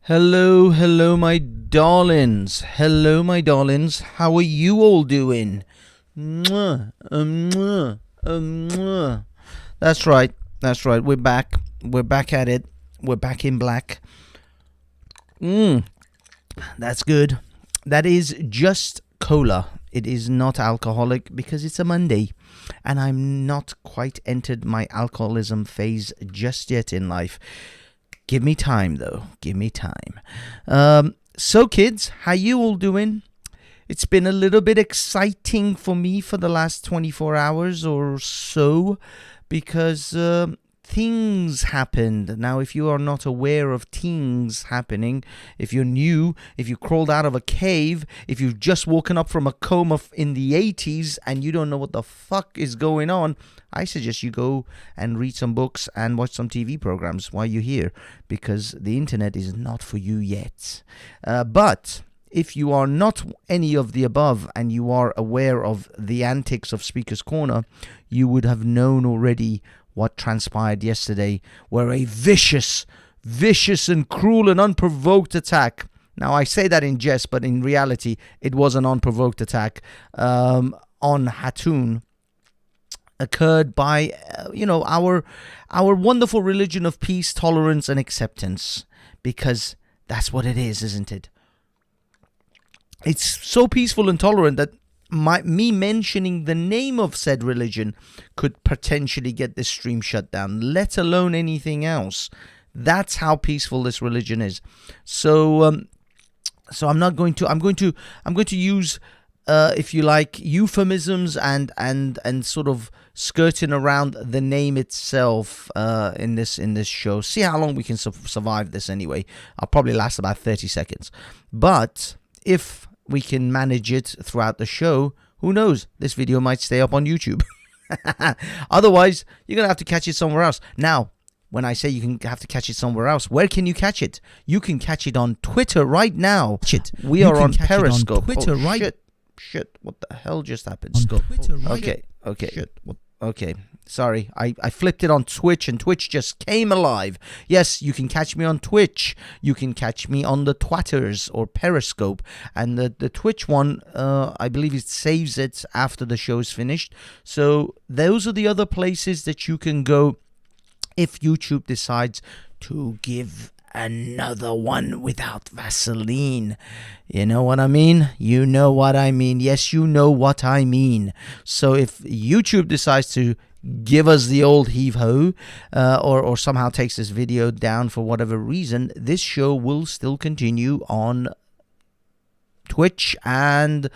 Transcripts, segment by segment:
Hello, hello, my darlings. Hello, my darlings. How are you all doing? Mwah, mwah, mwah. That's right. That's right. We're back. We're back at it. We're back in black. That's good. That is just cola. It is not alcoholic because it's a Monday, and I'm not quite entered my alcoholism phase just yet in life. Give me time, though. Give me time. So, kids, how you all doing? It's been a little bit exciting for me for the last 24 hours or so because things happened. Now, if you are not aware of things happening, if you're new, if you crawled out of a cave, if you've just woken up from a coma in the 80s and you don't know what the fuck is going on, I suggest you go and read some books and watch some TV programs while you're here, because the internet is not for you yet. But if you are not any of the above and you are aware of the antics of Speaker's Corner, you would have known already what transpired yesterday, where a vicious and cruel and unprovoked attack. Now, I say that in jest, but in reality, it was an unprovoked attack on Hatun. Occurred by, our wonderful religion of peace, tolerance, and acceptance, because that's what it is, isn't it? It's so peaceful and tolerant that me mentioning the name of said religion could potentially get this stream shut down, let alone anything else. That's how peaceful this religion is. So I'm going to use, if you like, euphemisms and sort of skirting around the name itself in this show. See how long we can survive this anyway. I'll probably last about 30 seconds. But if we can manage it throughout the show, who knows? This video might stay up on YouTube. Otherwise, you're going to have to catch it somewhere else. Now, when I say have to catch it somewhere else, where can you catch it? You can catch it on Twitter right now. We are on Periscope. Shit, what the hell just happened? Okay. Sorry, I flipped it on Twitch and Twitch just came alive. Yes, you can catch me on Twitch. You can catch me on the Twitters or Periscope. And the Twitch one, I believe it saves it after the show is finished. So those are the other places that you can go if YouTube decides to give another one without Vaseline. You know what I mean? You know what I mean. Yes, you know what I mean. So if YouTube decides to give us the old heave-ho or somehow takes this video down for whatever reason, this show will still continue on Twitch and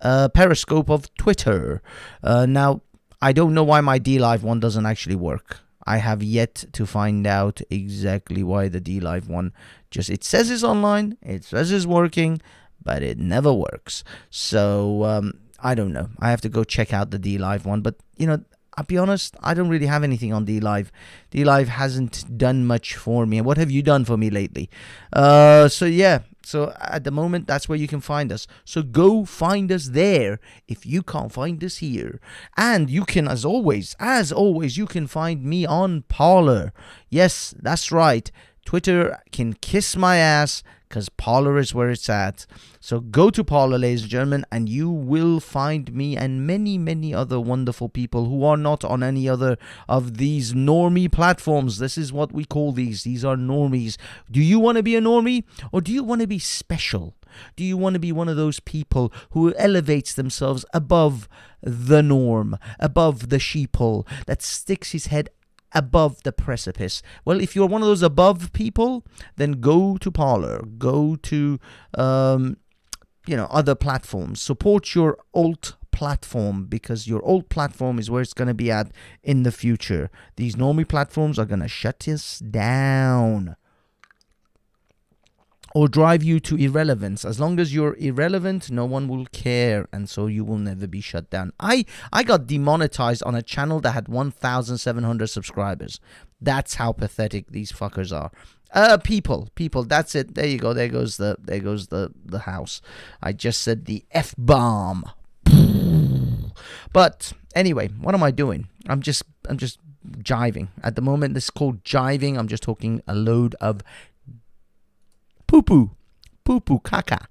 Periscope of Twitter. Now, I don't know why my DLive one doesn't actually work. I have yet to find out exactly why the DLive one it says it's online, it says it's working, but it never works. So I don't know. I have to go check out the DLive one. But I'll be honest, I don't really have anything on DLive. DLive hasn't done much for me. What have you done for me lately? So at the moment, that's where you can find us. So go find us there if you can't find us here. And you can, as always, you can find me on Parler. Yes, that's right. Twitter can kiss my ass because Parler is where it's at. So go to Parler, ladies and gentlemen, and you will find me and many, many other wonderful people who are not on any other of these normie platforms. This is what we call these. These are normies. Do you want to be a normie, or do you want to be special? Do you want to be one of those people who elevates themselves above the norm, above the sheeple, that sticks his head above the precipice? Well, if you're one of those above people, then go to Parler, go to other platforms. Support your alt platform, because your alt platform is where it's going to be at in the future. These normie platforms are going to shut us down or drive you to irrelevance. As long as you're irrelevant, no one will care, and so you will never be shut down. I got demonetized on a channel that had 1,700 subscribers. That's how pathetic these fuckers are. People, that's it. There you go. There goes the house. I just said the F-bomb. But anyway, what am I doing? I'm just jiving. At the moment, this is called jiving. I'm just talking a load of poo poo-poo, caca.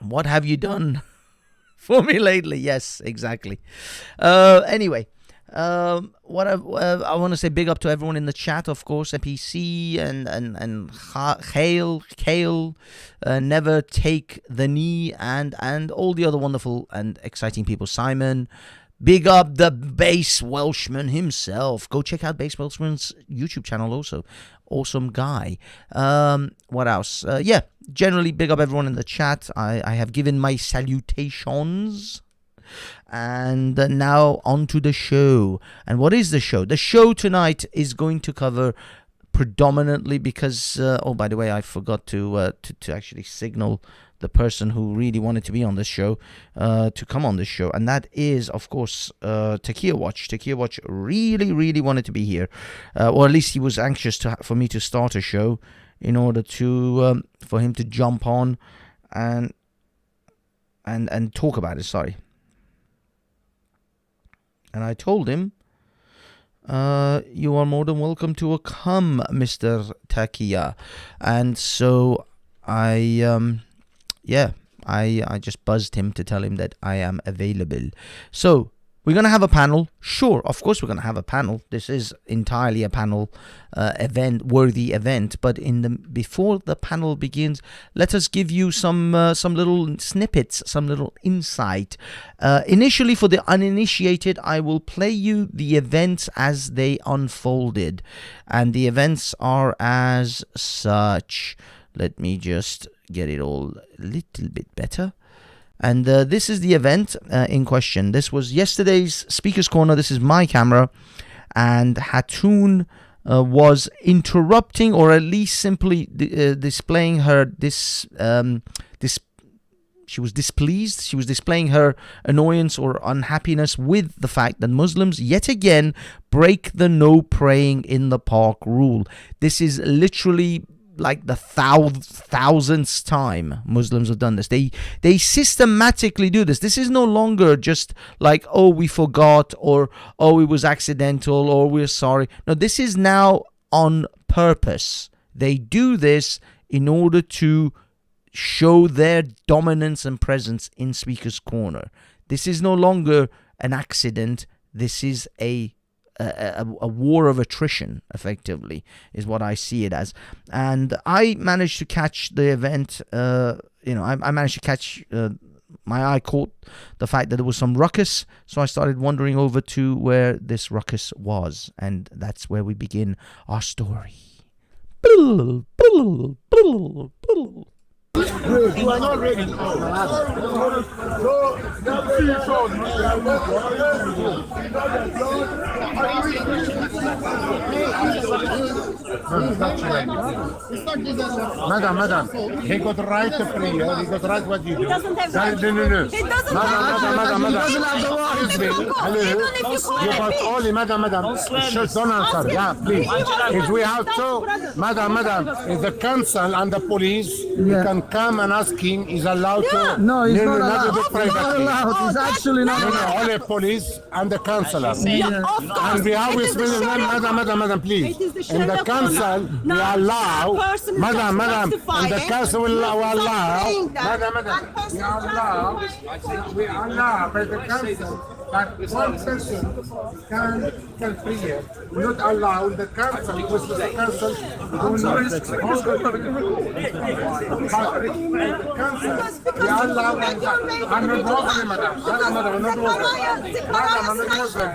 What have you done for me lately? Yes, exactly. Anyway, what I want to say, big up to everyone in the chat, of course, NPC and Kale, Never Take the Knee, and all the other wonderful and exciting people. Simon, big up the Bass Welshman himself. Go check out Bass Welshman's YouTube channel also. Awesome guy. What else? Yeah, generally big up everyone in the chat. I have given my salutations. And now on to the show. And what is the show? The show tonight is going to cover predominantly because, oh, by the way, I forgot to actually signal the person who really wanted to be on this show to come on this show. And that is, of course, Takia Watch. Takia Watch really wanted to be here. Or at least he was anxious for me to start a show in order to for him to jump on and talk about it. Sorry. And I told him, you are more than welcome to come, Mr. Takia. And so I just buzzed him to tell him that I am available. So we're going to have a panel. Sure, of course we're going to have a panel. This is entirely a panel worthy event. But before the panel begins, let us give you some little snippets, some little insight. Initially, for the uninitiated, I will play you the events as they unfolded. And the events are as such. Let me just get it all a little bit better. And this is the event in question. This was yesterday's Speaker's Corner. This is my camera. And Hatun was interrupting, or at least simply displaying her she was displeased. She was displaying her annoyance or unhappiness with the fact that Muslims yet again break the no praying in the park rule. This is literally like the thousandth time Muslims have done this. They systematically do this. This is no longer just like, oh, we forgot, or oh, it was accidental, or we're sorry. No, this is now on purpose. They do this in order to show their dominance and presence in Speaker's Corner. This is no longer an accident. This is a war of attrition, effectively, is what I see it as. And I managed to catch the event. I managed to catch. My eye caught the fact that there was some ruckus, so I started wandering over to where this ruckus was, and that's where we begin our story. You are not ready. Madam, he got right to pray. He got right what you do. He doesn't have right. No. He doesn't have Madam. Hello. You got only, madam. Don't answer. Yeah, please. If we have to, madam, if the council and the police, you can come and ask him, is allowed to. No, he's not allowed. He's not allowed. He's actually not allowed. Only police and the councillor. And we have with madam, please. In the council, we allow, madam, in the council we allow, we allow by the council that one person can pray. We not allow the council, because the council we allow, I'm not Muslim, madam, I'm not Muslim.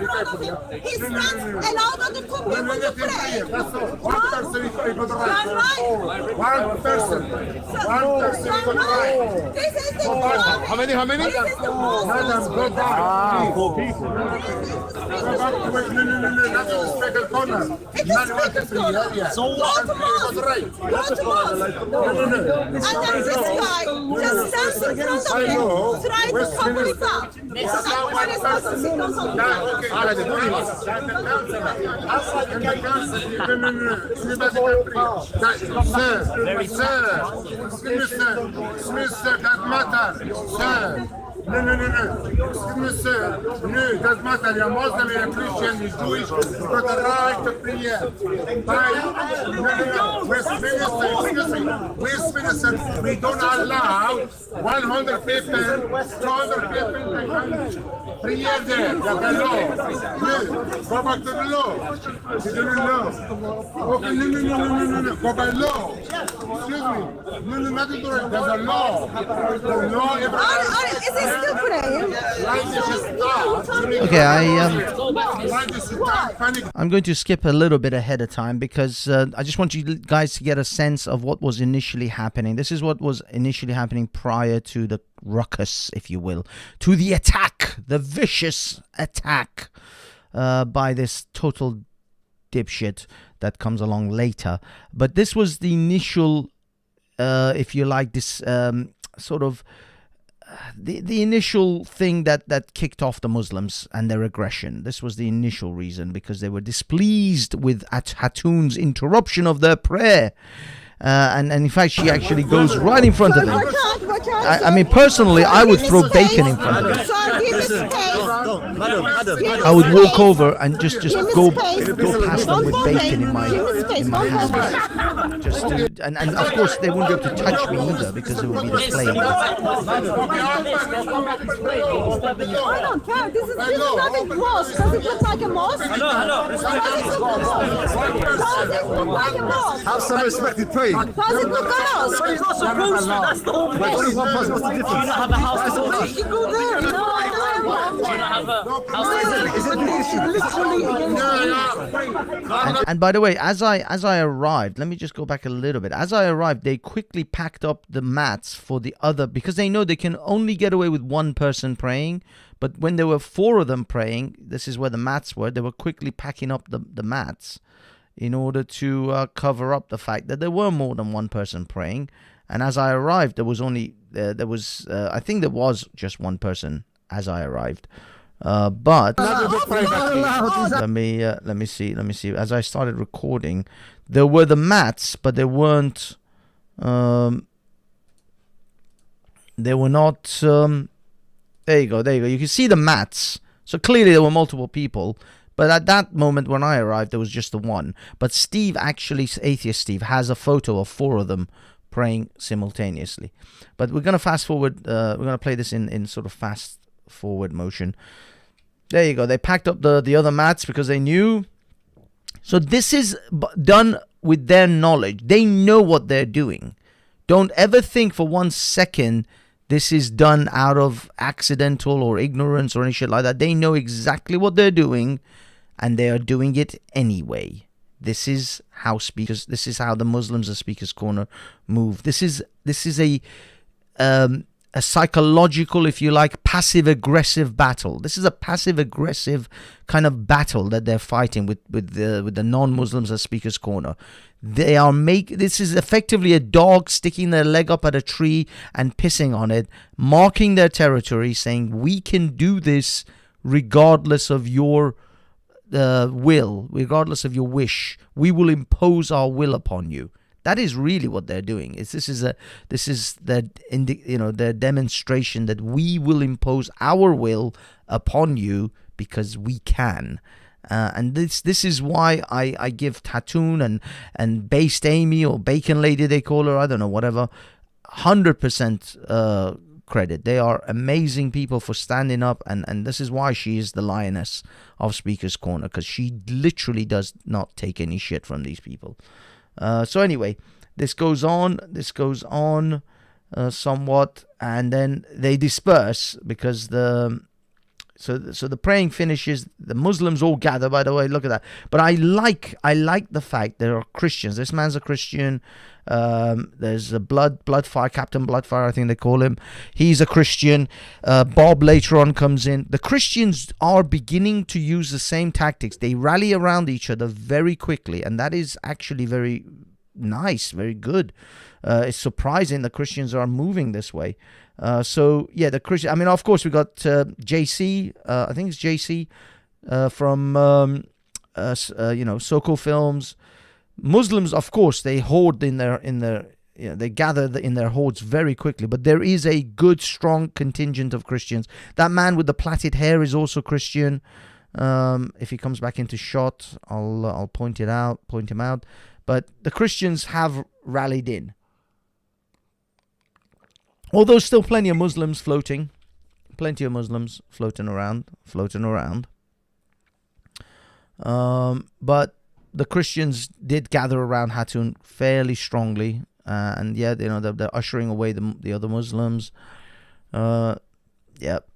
He's not allowed other people to pray. That's all. One person is able to write. One person is able to write. This is the problem. How many? Madam, go back. Go back to it. No. That's the Speaker Corner. So what? No. And then this guy just stands in front of him, trying to cover it up. Sir, that matter. Sir, No, no, no, no. Excuse me, sir. No, it doesn't matter. You're Muslim, you're Christian, you're Jewish. You've got the right to prayer. Right? No, no, no. Westminster, excuse me. Westminster, we don't allow 100 people, 200 people to come prayer there. That's the law. No, go back to the law. To the law. Okay, no, no, no, no, no, no, no. Go by law. Excuse me. No, no, nothing to it. There's a law. The law, Is he still praying? Okay, I'm going to skip a little bit ahead of time because I just want you guys to get a sense of what was initially happening. This is what was initially happening prior to the ruckus, if you will, to the attack, the vicious attack by this total dipshit that comes along later. But this was the initial, if you like, this sort of the initial thing that kicked off the Muslims and their aggression. This was the initial reason, because they were displeased with Hatun's interruption of their prayer. And in fact, she actually goes right in front of them. I mean, personally, I would throw bacon in front of them. I would walk over and just go past them with bacon in my hand. Just to, and of course, they wouldn't be able to touch me either, because it would be the flame. I don't care. This is not a mosque. Does it look like a mosque? Does it look like a mosque? Have some respect to pray. Does it look like a mosque? It's not supposed to. That's the whole point. Only one person, what's the difference? You don't have a house to go to. You go there. No, I don't. You don't have a house to go. And by the way, as I arrived, let me just go back a little bit. As I arrived, they quickly packed up the mats for the other, because they know they can only get away with one person praying. But when there were 4 of them praying, this is where the mats were, they were quickly packing up the mats in order to cover up the fact that there were more than one person praying. And as I arrived, there was only I think there was just one person as I arrived. But let me see. As I started recording, there were the mats, but they weren't. They were not. There you go. You can see the mats. So clearly there were multiple people. But at that moment when I arrived, there was just the one. But Steve, actually, Atheist Steve, has a photo of 4 of them praying simultaneously. But we're going to fast forward. We're going to play this in sort of fast forward motion. There you go. They packed up the other mats because they knew. So this is done with their knowledge. They know what they're doing. Don't ever think for 1 second this is done out of accidental or ignorance or any shit like that. They know exactly what they're doing, and they are doing it anyway. This is how the Muslims of Speaker's Corner move. This is a psychological, if you like, passive-aggressive battle. This is a passive-aggressive kind of battle that they're fighting with the non-Muslims at Speaker's Corner. This is effectively a dog sticking their leg up at a tree and pissing on it, marking their territory, saying, we can do this regardless of your will, regardless of your wish. We will impose our will upon you. That is really what they're doing. This is their demonstration that we will impose our will upon you because we can. And this is why I give Hatun and Based Amy, or Bacon Lady they call her, I don't know, whatever, 100% credit. They are amazing people for standing up, and this is why she is the lioness of Speaker's Corner, because she literally does not take any shit from these people. So anyway, this goes on somewhat, and then they disperse because so the praying finishes. The Muslims all gather, by the way, look at that. But I like the fact there are Christians. This man's a Christian. There's a Bloodfire, Captain Bloodfire, I think they call him. He's a Christian. Bob later on comes in. The Christians are beginning to use the same tactics. They rally around each other very quickly, and that is actually very nice, very good. It's surprising the Christians are moving this way. So yeah, the Christian. I mean, of course, we got JC. I think it's JC from Soko Films. Muslims, of course, they hoard in their they gather in their hordes very quickly. But there is a good, strong contingent of Christians. That man with the plaited hair is also Christian. If he comes back into shot, I'll point him out. But the Christians have rallied in. Although still plenty of Muslims floating. Plenty of Muslims floating around. But the Christians did gather around Hatun fairly strongly. And yeah, they're ushering away the other Muslims. Yep.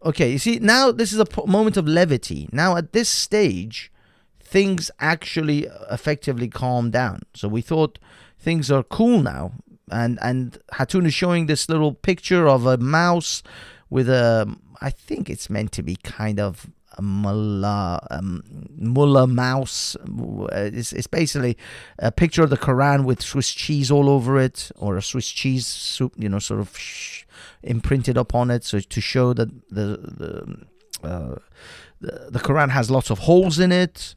Okay, you see, now this is a moment of levity. Now at this stage, things actually effectively calm down. So we thought things are cool now. And Hatun is showing this little picture of a mouse with I think it's meant to be kind of a mullah mouse. It's basically a picture of the Quran with Swiss cheese all over it, or a Swiss cheese soup, sort of imprinted upon it, so to show that the Quran has lots of holes in it,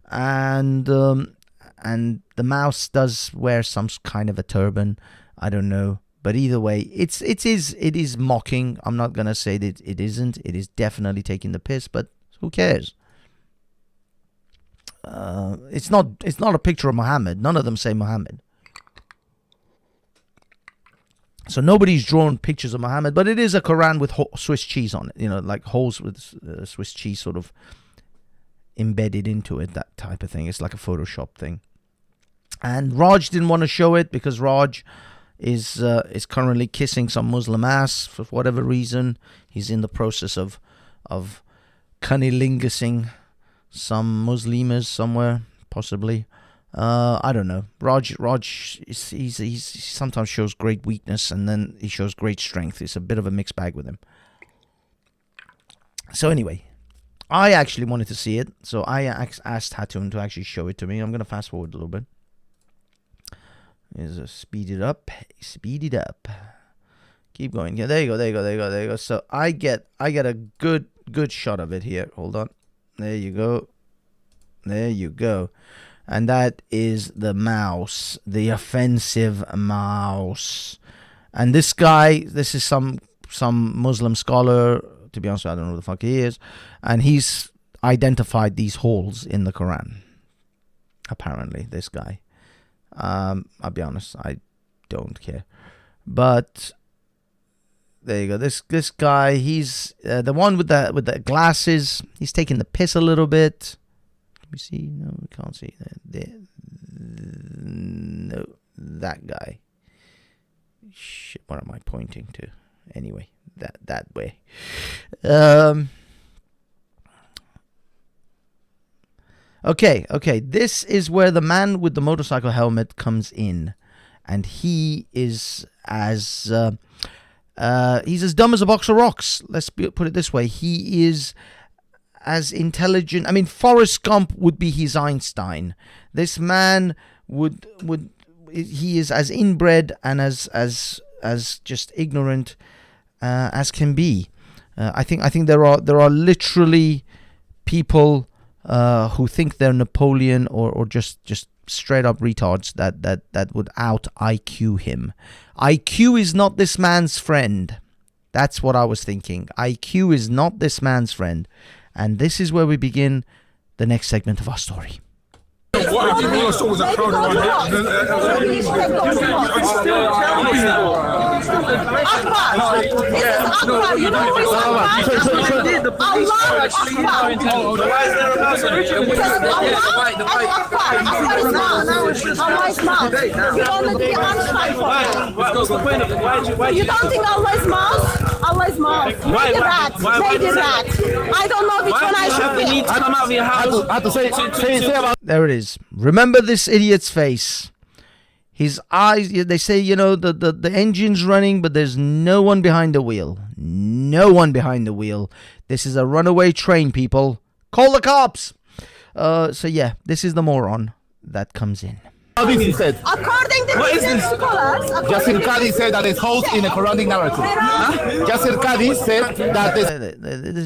and the mouse does wear some kind of a turban. I don't know. But either way, it is mocking. I'm not gonna say that it isn't. It is definitely taking the piss. But who cares? It's not a picture of Muhammad. None of them say Muhammad. So nobody's drawn pictures of Muhammad. But it is a Quran with Swiss cheese on it. Like holes with Swiss cheese sort of embedded into it. That type of thing. It's like a Photoshop thing. And Raj didn't want to show it because Raj is currently kissing some Muslim ass for whatever reason. He's in the process of cunnilingussing some Muslimas somewhere, possibly. I don't know. Raj, he sometimes shows great weakness and then he shows great strength. It's a bit of a mixed bag with him. So anyway, I actually wanted to see it, so I asked Hatun to actually show it to me. I'm going to fast forward a little bit. Is speed it up. Keep going. Yeah, there you go. So I get a good shot of it here. Hold on. There you go. And that is the mouse, the offensive mouse. And this guy, this is some Muslim scholar. To be honest, I don't know who the fuck he is, and he's identified these holes in the Quran. Apparently, this guy. I'll be honest, I don't care. But there you go. This guy, he's the one with the glasses. He's taking the piss a little bit. Can we see? No, we can't see. No, that guy. Shit, what am I pointing to? Anyway, that way. Okay. This is where the man with the motorcycle helmet comes in, and he is he's as dumb as a box of rocks. Let's put it this way. He is as intelligent. I mean, Forrest Gump would be his Einstein. This man he is as inbred and as just ignorant as can be. I think there are literally people who think they're Napoleon or just straight up retards that would out IQ him. IQ is not this man's friend. That's what I was thinking. IQ is not this man's friend. And this is where we begin the next segment of our story. What if you saw was a crowd around here? You don't think Allah is mouse? Allah is mouse. Maybe that. I don't know which one I should be. I have to say about. There it is. Remember this idiot's face. His eyes, they say, the engine's running, but there's no one behind the wheel. No one behind the wheel. This is a runaway train, people. Call the cops. So yeah, this is the moron that comes in. He said. According to these scholars, Yasir Qadi said that it holds in a Quranic narrative. Yasir Qadi said that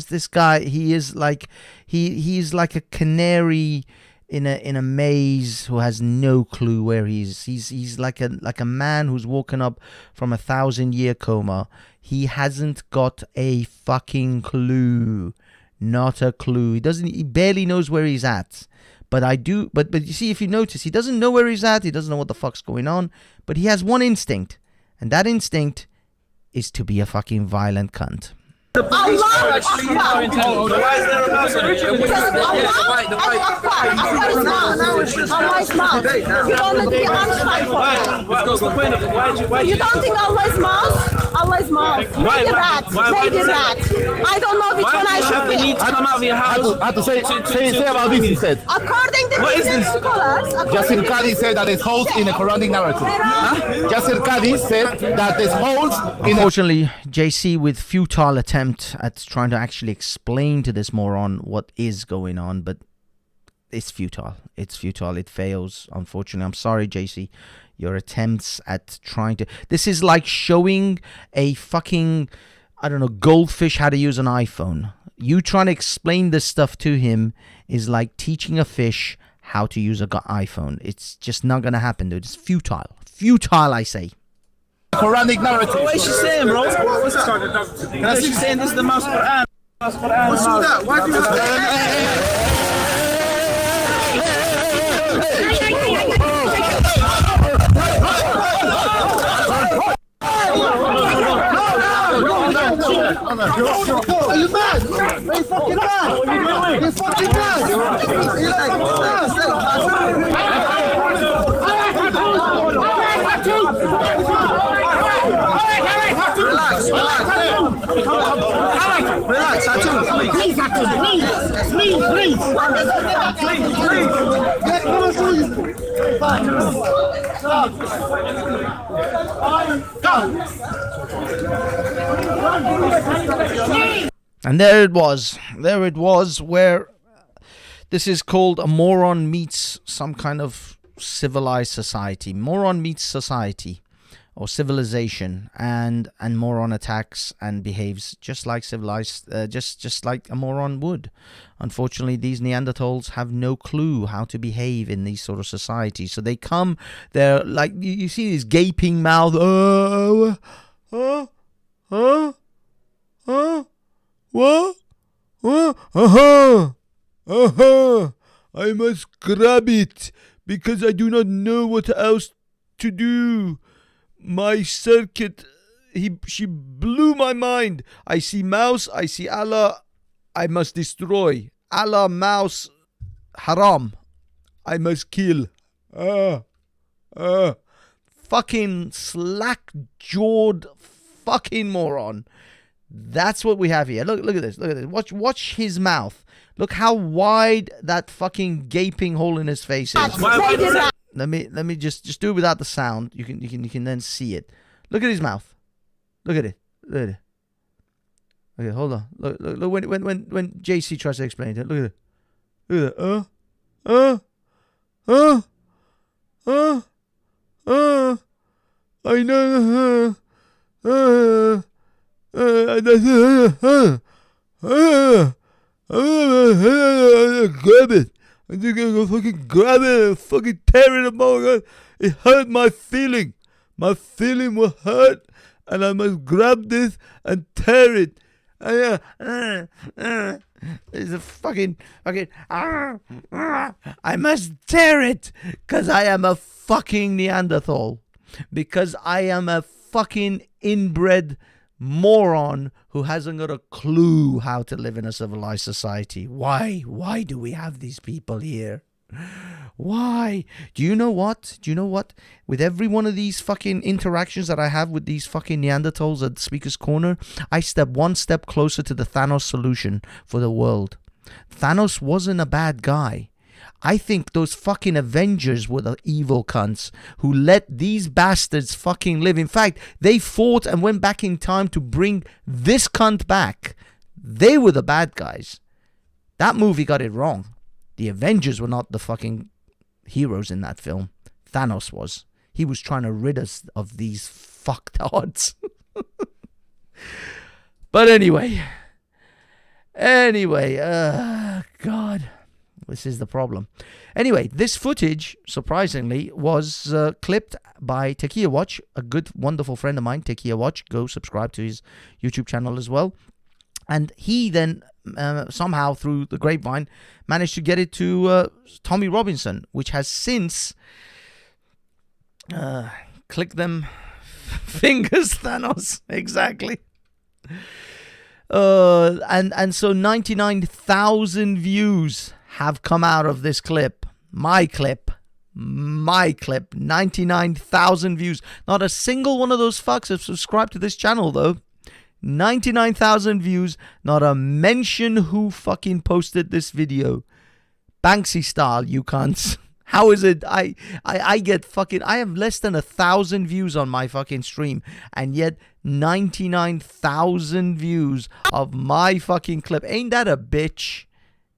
this guy, he is like he's like a canary in a maze, who has no clue where he is. He's like a man who's woken up from a 1,000-year coma. He hasn't got a fucking clue. Not a clue. He barely knows where he's at. But you see, if you notice, he doesn't know where he's at. He doesn't know what the fuck's going on. But he has one instinct. And that instinct is to be a fucking violent cunt. Allah Akbar. So why is there a mouse on it? Because Allah is mouse. You don't look the Einstein for that. What's the point of it? Why You don't think Allah is mouse? Allah is mouse. Maybe rat. Maybe rat. I don't know which one I should we need pick. to come out of your house? I have to say about this instead. According to Muslim scholars, Jasir Qadi said that there's holes in the Quranic narrative. Jasir Qadi said that there's holes in the... Unfortunately, JC, with futile attempt at trying to actually explain to this moron what is going on, but it's futile. It's futile. It fails, unfortunately. I'm sorry, JC. Your attempts at trying to... This is like showing a fucking, I don't know, goldfish how to use an iPhone. You trying to explain this stuff to him is like teaching a fish how to use an iPhone. It's just not going to happen, dude. It's futile. Futile, I say. Quranic narrative. What is she saying, bro? What's that? She's saying this is the mouse Quran. What's all that? Why do you Are you mad? Are you fucking mad? You're fucking Relax, Hatun. Please, please. And there it was, where this is called a moron meets some kind of civilized society. Moron meets society or civilization, and moron attacks and behaves just like civilized, just like a moron would. Unfortunately, these Neanderthals have no clue how to behave in these sort of societies. So they come, they're like, you see this gaping mouth, what? I must grab it because I do not know what else to do. My circuit, she blew my mind. I see mouse, I see Allah, I must destroy. Allah, mouse, haram, I must kill. Fucking slack-jawed fucking moron. That's what we have here. Look at this. Watch his mouth. Look how wide that fucking gaping hole in his face is. Let me just do it without the sound. You can then see it. Look at his mouth. Look at it. Okay, hold on. Look when JC tries to explain it. Look at it. I know. Grab it. I'm just gonna fucking grab it and fucking tear it apart. It hurt my feeling. My feeling will hurt, and I must grab this and tear it. It's a fucking. I must tear it, because I am a fucking Neanderthal. Because I am a fucking inbred moron who hasn't got a clue how to live in a civilized society. Why do we have these people here? Why? Do you know what? With every one of these fucking interactions that I have with these fucking Neanderthals at Speaker's Corner, I step one step closer to the Thanos solution for the world. Thanos wasn't a bad guy. I think those fucking Avengers were the evil cunts who let these bastards fucking live. In fact, they fought and went back in time to bring this cunt back. They were the bad guys. That movie got it wrong. The Avengers were not the fucking heroes in that film. Thanos was. He was trying to rid us of these fucktards. But anyway, God. This is the problem. Anyway, this footage, surprisingly, was clipped by Tequila Watch, a good, wonderful friend of mine, Tequila Watch. Go subscribe to his YouTube channel as well. And he then, somehow through the grapevine, managed to get it to Tommy Robinson, which has since... click them fingers, Thanos. Exactly. And so 99,000 views have come out of this clip. My clip. 99,000 views. Not a single one of those fucks have subscribed to this channel, though. 99,000 views. Not a mention who fucking posted this video. Banksy style, you cunts. How is it? I get fucking... I have less than 1,000 views on my fucking stream. And yet 99,000 views of my fucking clip. Ain't that a bitch?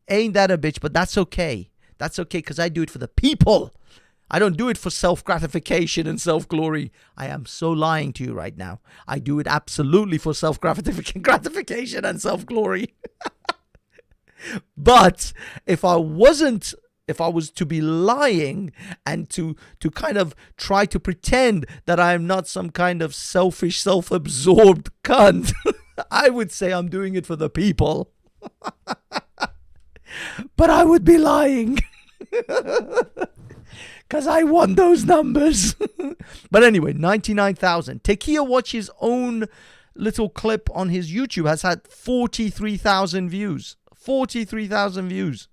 Ain't that a bitch? But that's okay. That's okay because I do it for the people. I don't do it for self-gratification and self-glory. I am so lying to you right now. I do it absolutely for self-gratification and self-glory. But if I was to be lying and to kind of try to pretend that I am not some kind of selfish, self-absorbed cunt, I would say I'm doing it for the people. But I would be lying. Because I want those numbers. But anyway, 99,000. Tequila Watch's own little clip on his YouTube has had 43,000 views. 43,000 views.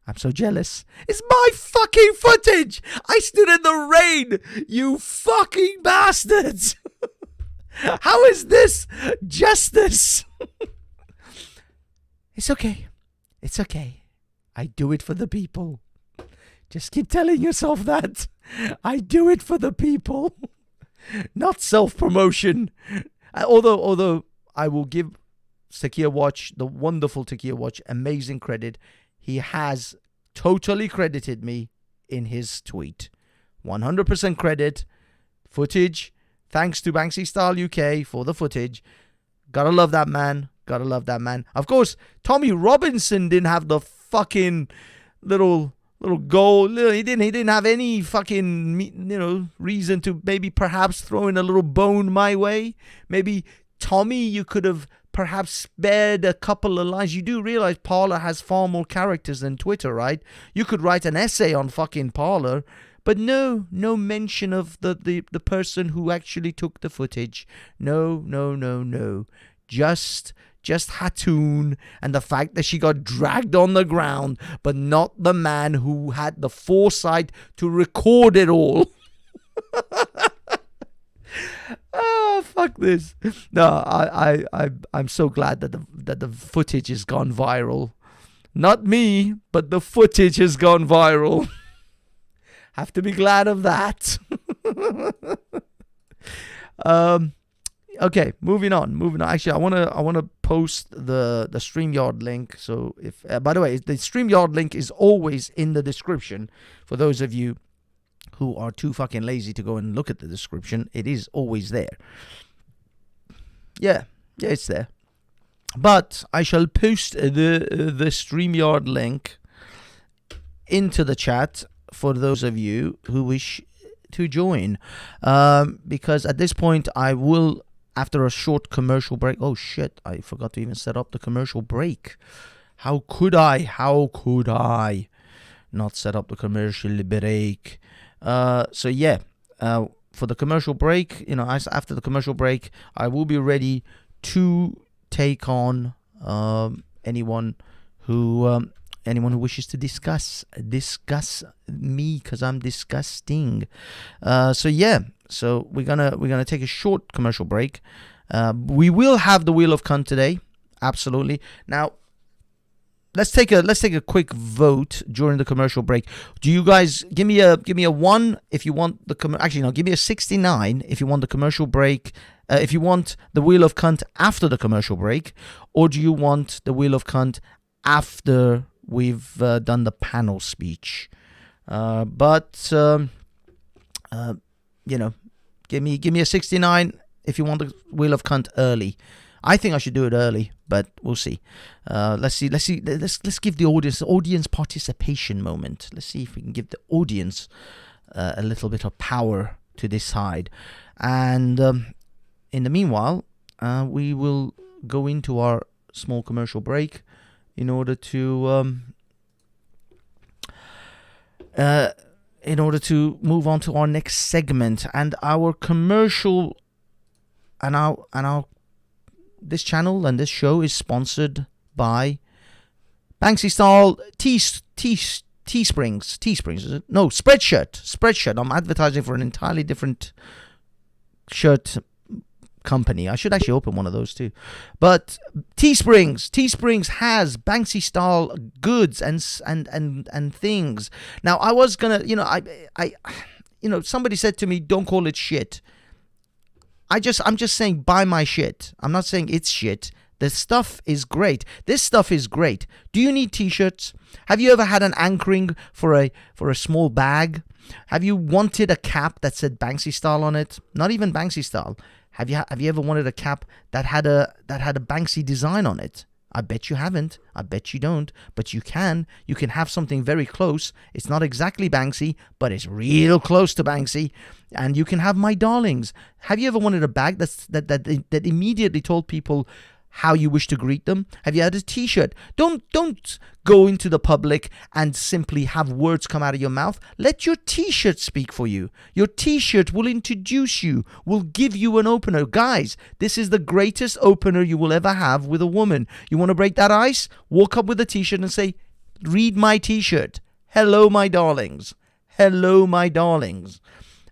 I'm so jealous. It's my fucking footage. I stood in the rain, you fucking bastards. How is this justice? It's okay. It's okay. I do it for the people. Just keep telling yourself that. I do it for the people. Not self-promotion. Although I will give Tequila Watch, the wonderful Tequila Watch, amazing credit. He has totally credited me in his tweet. 100% credit. Footage. Thanks to Banksy Style UK for the footage. Gotta love that man. Gotta love that man. Of course, Tommy Robinson didn't have the fucking little goal. He didn't have any fucking, reason to maybe perhaps throw in a little bone my way. Maybe, Tommy, you could have perhaps spared a couple of lines. You do realize Parler has far more characters than Twitter, right? You could write an essay on fucking Parler, but no mention of the person who actually took the footage. No. Just Hatun and the fact that she got dragged on the ground, but not the man who had the foresight to record it all. Oh, fuck this. No, I'm so glad that the footage has gone viral. Not me, but the footage has gone viral. Have to be glad of that. Okay, moving on. Actually, I wanna post the StreamYard link. So if by the way, the StreamYard link is always in the description for those of you who are too fucking lazy to go and look at the description. It is always there. Yeah, it's there. But I shall post the StreamYard link into the chat for those of you who wish to join. Because at this point I will, after a short commercial break... Oh shit, I forgot to even set up the commercial break. How could I not set up the commercial break? So yeah, for the commercial break, after the commercial break, I will be ready to take on anyone who wishes to discuss me, because I'm disgusting. So yeah, so we're gonna take a short commercial break. We will have the Wheel of Cunt today, absolutely. Now, let's take a quick vote during the commercial break. Do you guys give me a 1 if you want the give me a 69 if you want the commercial break. If you want the Wheel of Cunt after the commercial break, or do you want the Wheel of Cunt after we've done the panel speech? Give me a 69 if you want the Wheel of Cunt early. I think I should do it early, but we'll see. Let's see. Let's give the audience participation moment. Let's see if we can give the audience a little bit of power to decide. And in the meanwhile, we will go into our small commercial break in order to move on to our next segment. And our commercial and our this channel and this show is sponsored by Banksy Style Teesprings. Teesprings, is it? No, Spreadshirt. I'm advertising for an entirely different shirt company. I should actually open one of those too. But Teesprings has Banksy style goods and things. Now I was gonna, I somebody said to me, don't call it shit. I'm just saying buy my shit. I'm not saying it's shit. The stuff is great. This stuff is great. Do you need t-shirts? Have you ever had an anchoring for a small bag? Have you wanted a cap that said Banksy style on it? Not even Banksy style. Have you ever wanted a cap that had a Banksy design on it? I bet you haven't. I bet you don't. But you can. You can have something very close. It's not exactly Banksy, but it's real close to Banksy. And you can have my darlings. Have you ever wanted a bag that immediately told people how you wish to greet them? Have you had a t-shirt? Don't go into the public and simply have words come out of your mouth. Let your t-shirt speak for you. Your t-shirt will introduce you, will give you an opener. Guys, this is the greatest opener you will ever have with a woman. You want to break that ice? Walk up with a t-shirt and say, read my t-shirt. Hello, my darlings. Hello, my darlings.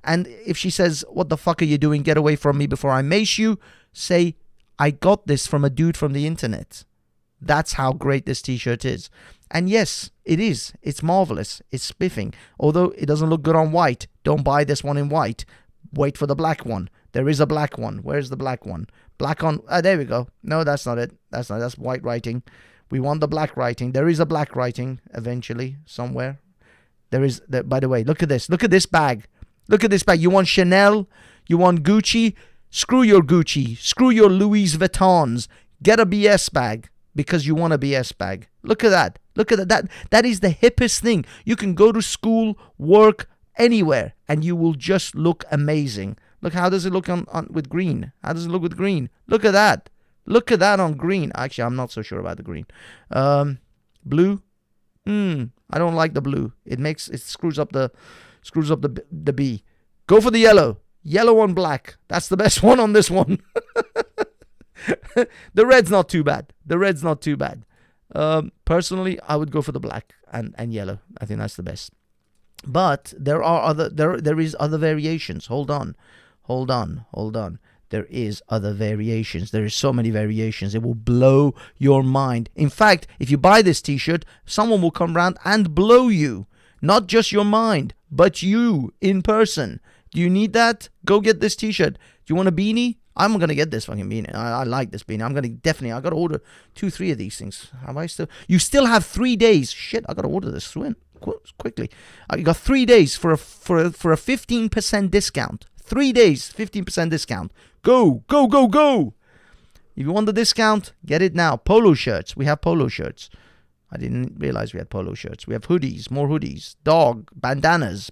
And if she says, what the fuck are you doing? Get away from me before I mace you. Say, I got this from a dude from the internet. That's how great this t-shirt is. And yes, it is. It's marvelous. It's spiffing. Although it doesn't look good on white. Don't buy this one in white. Wait for the black one. There is a black one. Where's the black one? Black on... there we go. No, that's not it. That's white writing. We want the black writing. There is a black writing eventually somewhere. There is... by the way, look at this. Look at this bag. Look at this bag. You want Chanel? You want Gucci? Screw your Gucci. Screw your Louis Vuittons. Get a BS bag because you want a BS bag. Look at that. Look at that. That is the hippest thing. You can go to school, work, anywhere, and you will just look amazing. Look, how does it look on with green? How does it look with green? Look at that. Look at that on green. Actually, I'm not so sure about the green. Blue? I don't like the blue. It screws up the B. Go for the yellow. Yellow on black. That's the best one on this one. The red's not too bad. Personally, I would go for the black and yellow. I think that's the best. But there is other variations. Hold on. There is other variations. There is so many variations. It will blow your mind. In fact, if you buy this t-shirt, someone will come round and blow you. Not just your mind, but you in person. Do you need that? Go get this t-shirt. Do you want a beanie? I'm going to get this fucking beanie. I like this beanie. I got to order 2-3 of these things. You still have 3 days. Shit, I got to order this quickly. You got 3 days for a 15% discount. 3 days, 15% discount. Go. If you want the discount, get it now. Polo shirts. We have polo shirts. I didn't realize we had polo shirts. We have hoodies, more hoodies. Dog, bandanas.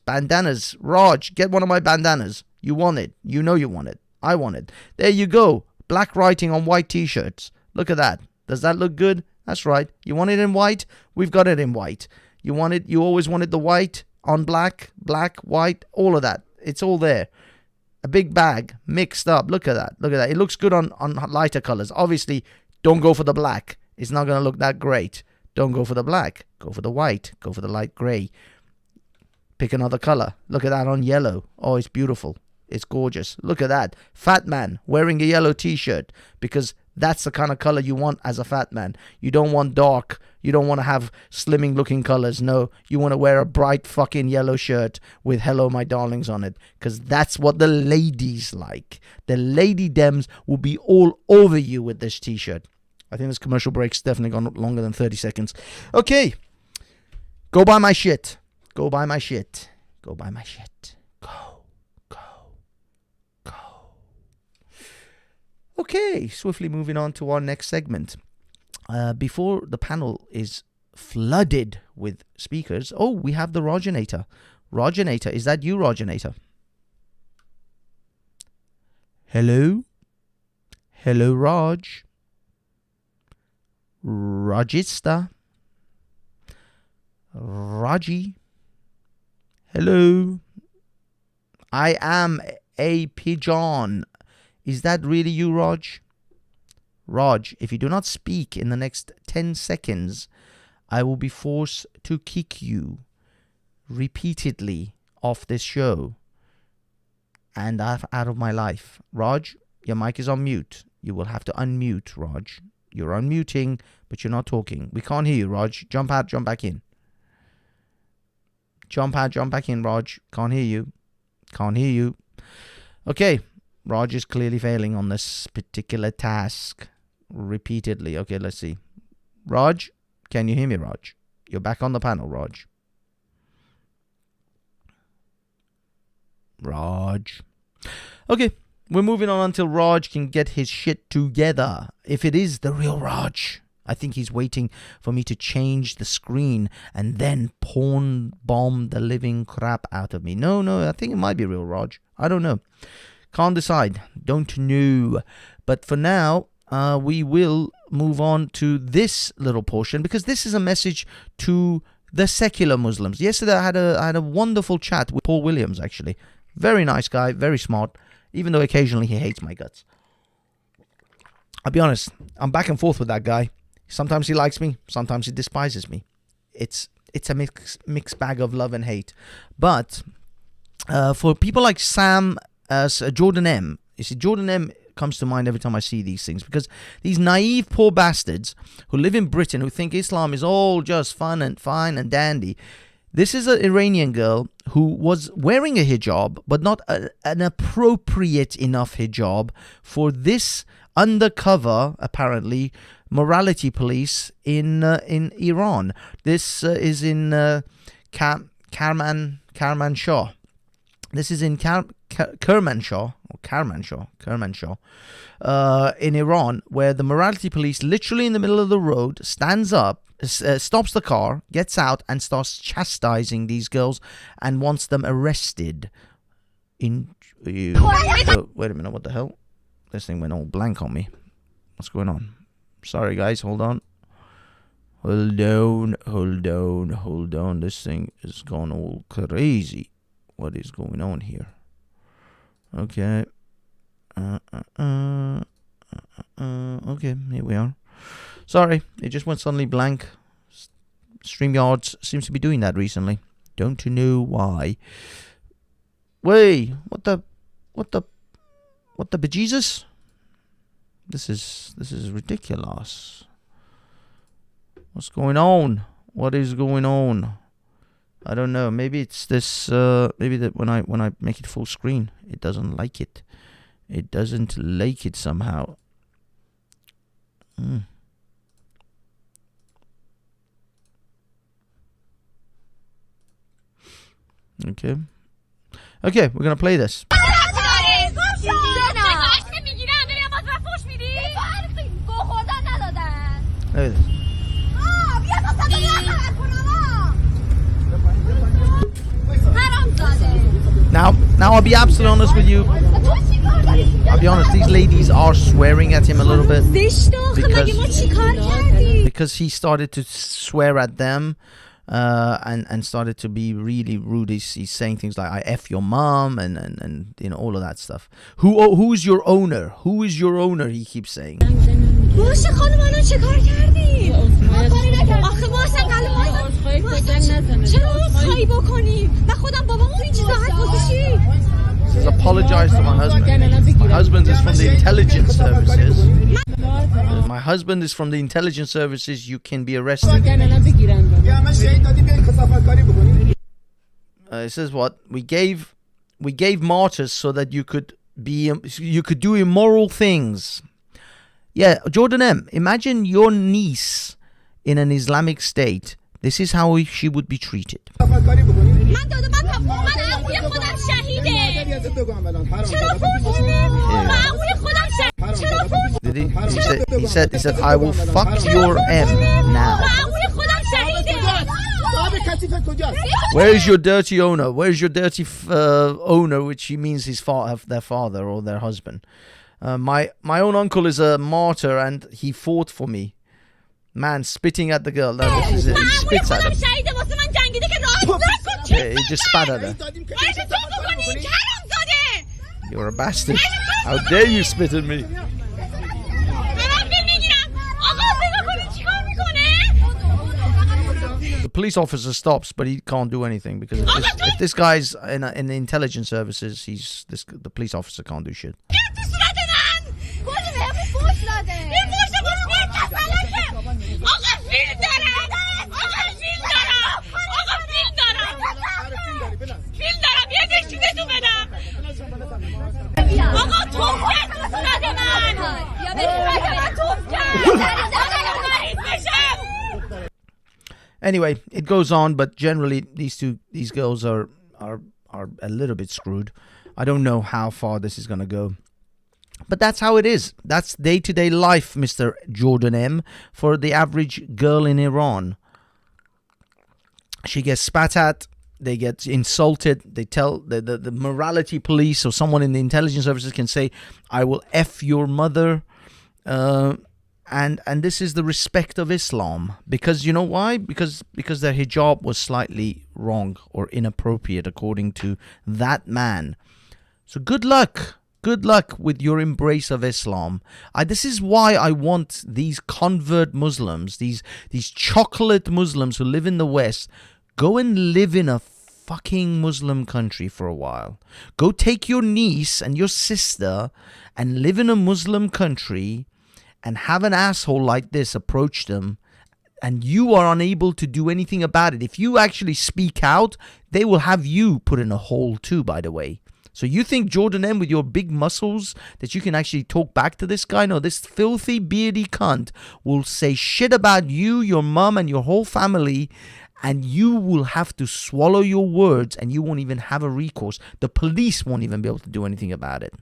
Raj, get one of my bandanas. You want it. You know you want it. I want it. There you go. Black writing on white t-shirts. Look at that. Does that look good? That's right. You want it in white? We've got it in white. You always wanted the white on black, white, all of that. It's all there. A big bag mixed up. Look at that. It looks good on lighter colors. Obviously, don't go for the black. It's not going to look that great. Don't go for the black. Go for the white. Go for the light gray. Pick another color. Look at that on yellow. Oh, it's beautiful. It's gorgeous. Look at that. Fat man wearing a yellow t-shirt because that's the kind of color you want as a fat man. You don't want dark. You don't want to have slimming looking colors. No, you want to wear a bright fucking yellow shirt with hello my darlings on it because that's what the ladies like. The lady dems will be all over you with this t-shirt. I think this commercial break's definitely gone longer than 30 seconds. Okay. Go buy my shit. Go. Okay, swiftly moving on to our next segment. Before the panel is flooded with speakers, we have the Roginator. Roginator, is that you, Roginator? Hello? Hello, Raj. Rajista. Raji. Hello. I am a pigeon. Is that really you, Raj? Raj, if you do not speak in the next 10 seconds, I will be forced to kick you repeatedly off this show and out of my life. Raj, your mic is on mute. You will have to unmute, Raj. You're unmuting, but you're not talking. We can't hear you, Raj. Jump out, jump back in. Jump out, jump back in, Raj. Can't hear you. Can't hear you. Okay, Raj is clearly failing on this particular task repeatedly. Okay, let's see. Raj, can you hear me, Raj? You're back on the panel, Raj. Raj. Okay, we're moving on until Raj can get his shit together. If it is the real Raj, I think he's waiting for me to change the screen and then porn bomb the living crap out of me. No, I think it might be real Raj. I don't know. Can't decide. Don't know. But for now, we will move on to this little portion because this is a message to the secular Muslims. Yesterday, I had a wonderful chat with Paul Williams, actually. Very nice guy, very smart, even though occasionally he hates my guts. I'll be honest, I'm back and forth with that guy. Sometimes he likes me, sometimes he despises me. It's a mixed bag of love and hate. But for people like Jordan M, you see, Jordan M comes to mind every time I see these things because these naive poor bastards who live in Britain who think Islam is all just fun and fine and dandy. This is an Iranian girl who was wearing a hijab, but not an appropriate enough hijab for this undercover, apparently, morality police in Iran. This is in Kermanshah. This is in Kermanshah in Iran, where the morality police, literally in the middle of the road, stands up, stops the car, gets out, and starts chastising these girls and wants them arrested. Wait a minute, what the hell? This thing went all blank on me. What's going on? Sorry, guys, hold on. Hold on. This thing is gone all crazy. What is going on here? Okay. Okay, here we are. Sorry, it just went suddenly blank. StreamYard seems to be doing that recently. Don't know why. Wait, what the bejesus? This is ridiculous. What's going on? What is going on? I don't know. Maybe it's this. Maybe that when I make it full screen, it doesn't like it. It doesn't like it somehow. Okay, we're gonna play this. Look at this. Now I'll be absolutely honest with you. I'll be honest, these ladies are swearing at him a little bit because he started to swear at them and started to be really rude. He's saying things like, I F your mom and you know, all of that stuff. Who's your owner? Who is your owner? He keeps saying. Says apologize to my husband. My husband is from the intelligence services. My husband is from the intelligence services. You can be arrested. It says what? We gave martyrs so that you could do immoral things. Yeah, Jordan M, imagine your niece in an Islamic state. This is how she would be treated. did he? He said, I will fuck your M now. Where is your dirty owner? Where is your dirty owner, which he means their father or their husband. My own uncle is a martyr and he fought for me. Man spitting at the girl. No, this is it. He spits at her. Yeah, he just spat at her. You're a bastard. How dare you spit at me? The police officer stops, but he can't do anything because if this guy's in the intelligence services, the police officer can't do shit. Anyway, it goes on, but generally these girls are a little bit screwed. I don't know how far this is going to go. But that's how it is. That's day-to-day life, Mr. Jordan M, for the average girl in Iran. She gets spat at, they get insulted, they tell the morality police or someone in the intelligence services can say, I will F your mother. And this is the respect of Islam. Because you know why? Because their hijab was slightly wrong or inappropriate according to that man. So good luck. Good luck with your embrace of Islam. This is why I want these convert Muslims, these chocolate Muslims who live in the West, go and live in a fucking Muslim country for a while. Go take your niece and your sister and live in a Muslim country and have an asshole like this approach them, and you are unable to do anything about it. If you actually speak out, they will have you put in a hole too, by the way. So you think, Jordan M, with your big muscles, that you can actually talk back to this guy? No, this filthy, beardy cunt will say shit about you, your mum, and your whole family, and you will have to swallow your words, and you won't even have a recourse. The police won't even be able to do anything about it.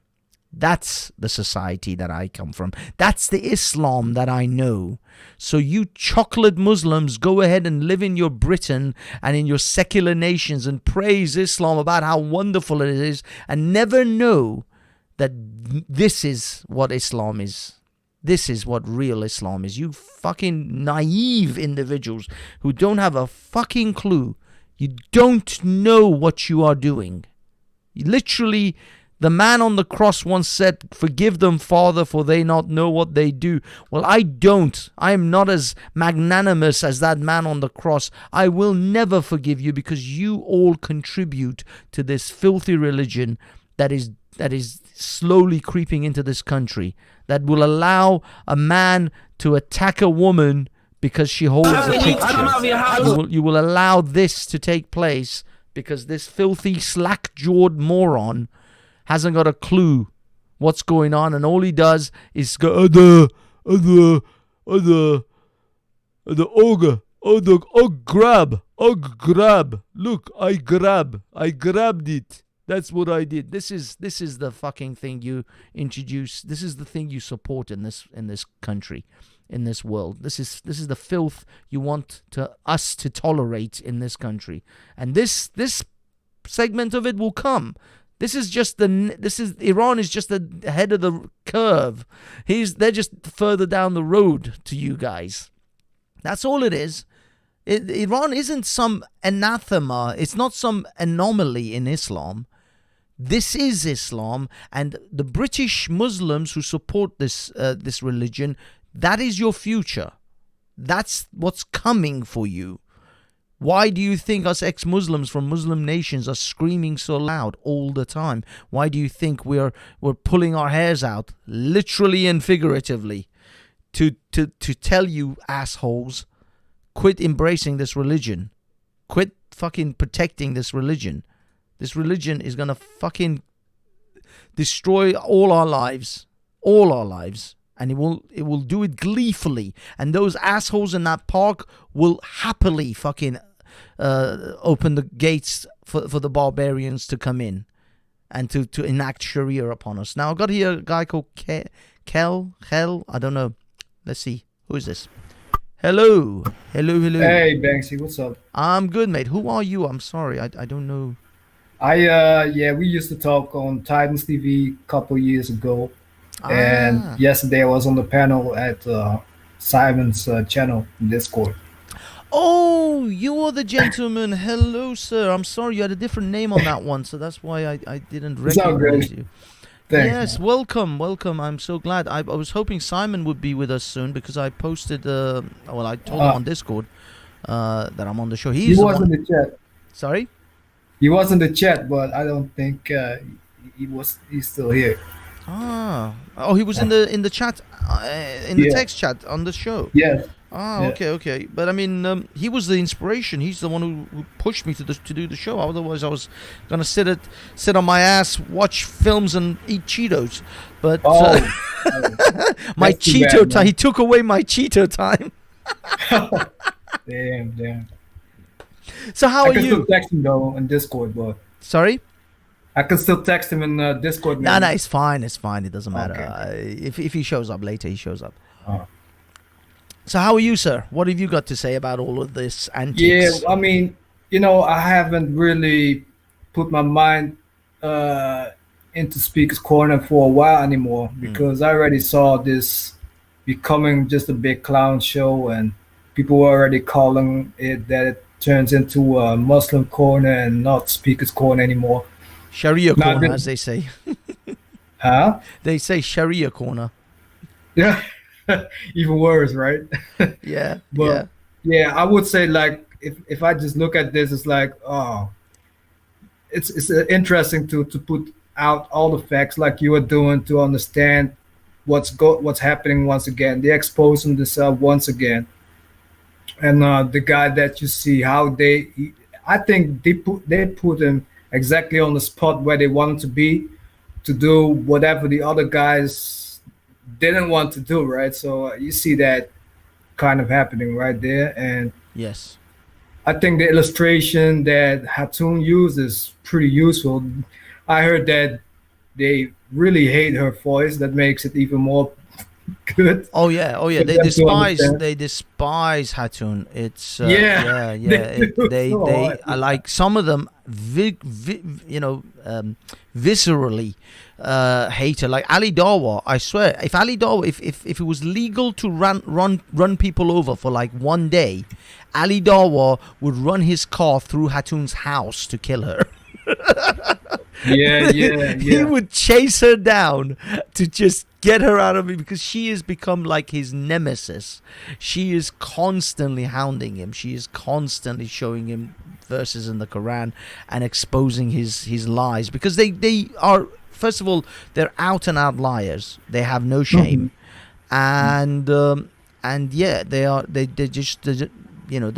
That's the society that I come from. That's the Islam that I know. So you chocolate Muslims, go ahead and live in your Britain and in your secular nations and praise Islam about how wonderful it is, and never know that this is what Islam is. This is what real Islam is. You fucking naive individuals who don't have a fucking clue. You don't know what you are doing. Literally, the man on the cross once said, forgive them, Father, for they not know what they do. Well, I don't. I am not as magnanimous as that man on the cross. I will never forgive you because you all contribute to this filthy religion that is slowly creeping into this country, that will allow a man to attack a woman because she holds a picture. You will allow this to take place because this filthy, slack-jawed moron hasn't got a clue what's going on, and all he does is go, grab. Look, I grabbed it. That's what I did. This is the fucking thing you introduce. This is the thing you support in this country, in this world. This is the filth you want us to tolerate in this country, and this segment of it will come. Iran is just the head of the curve. They're just further down the road to you guys. That's all it is. Iran isn't some anathema. It's not some anomaly in Islam. This is Islam, and the British Muslims who support this religion, that is your future. That's what's coming for you. Why do you think us ex-Muslims from Muslim nations are screaming so loud all the time? Why do you think we're pulling our hairs out, literally and figuratively, to tell you assholes, quit embracing this religion. Quit fucking protecting this religion. This religion is going to fucking destroy all our lives. All our lives. And it will do it gleefully. And those assholes in that park will happily fucking open the gates for the barbarians to come in. and to enact Sharia upon us. Now, I've got here a guy called Hell, I don't know. Let's see. Who is this? Hello. Hey, Banksy, what's up? I'm good, mate. Who are you? I'm sorry. I don't know. We used to talk on Titans TV a couple years ago. And yesterday I was on the panel at Simon's channel in Discord. Oh, you are the gentleman. Hello, sir. I'm sorry. You had a different name on that one, so that's why I didn't recognize you. Thanks. Yes, welcome. I'm so glad. I was hoping Simon would be with us soon because I posted. I told him on Discord that I'm on the show. He was in the chat. Sorry. He was in the chat, but I don't think he's still here. He was in the chat, in the text chat on the show. Yes. Okay. But I mean, he was the inspiration. He's the one who pushed me to do the show. Otherwise, I was gonna sit on my ass, watch films, and eat Cheetos. But my Cheeto time. He took away my Cheeto time. Damn. So how are you? I can still text him though on Discord, but. Sorry. I can still text him in Discord. No, it's fine. It doesn't matter. Okay. If he shows up later, he shows up. So how are you, sir? What have you got to say about all of this antics? Yeah, I mean, I haven't really put my mind into Speaker's Corner for a while anymore because I already saw this becoming just a big clown show, and people were already calling it that it turns into a Muslim corner and not Speaker's Corner anymore. Sharia corner, as they say. Huh? They say Sharia corner. Yeah. Even worse, right? Yeah. But I would say, like, if I just look at this, it's like, it's interesting to put out all the facts like you are doing to understand what's happening once again. They exposing themselves once again, and the guy that you see how I think they put him exactly on the spot where they wanted to be, to do whatever the other guys didn't want to do, right? So you see that kind of happening right there. And yes, I think the illustration that Hatun used is pretty useful. I heard that they really hate her voice. That makes it even more good. Oh yeah. They despise Hatun. It's they like some of them viscerally hate her. Like Ali Dawa, I swear, if it was legal to run people over for like one day, Ali Dawa would run his car through Hatun's house to kill her. Yeah. He would chase her down to just get her out of it because she has become like his nemesis. She is constantly hounding him. She is constantly showing him verses in the Quran and exposing his lies because they are, first of all, they're out and out liars. They have no shame, and they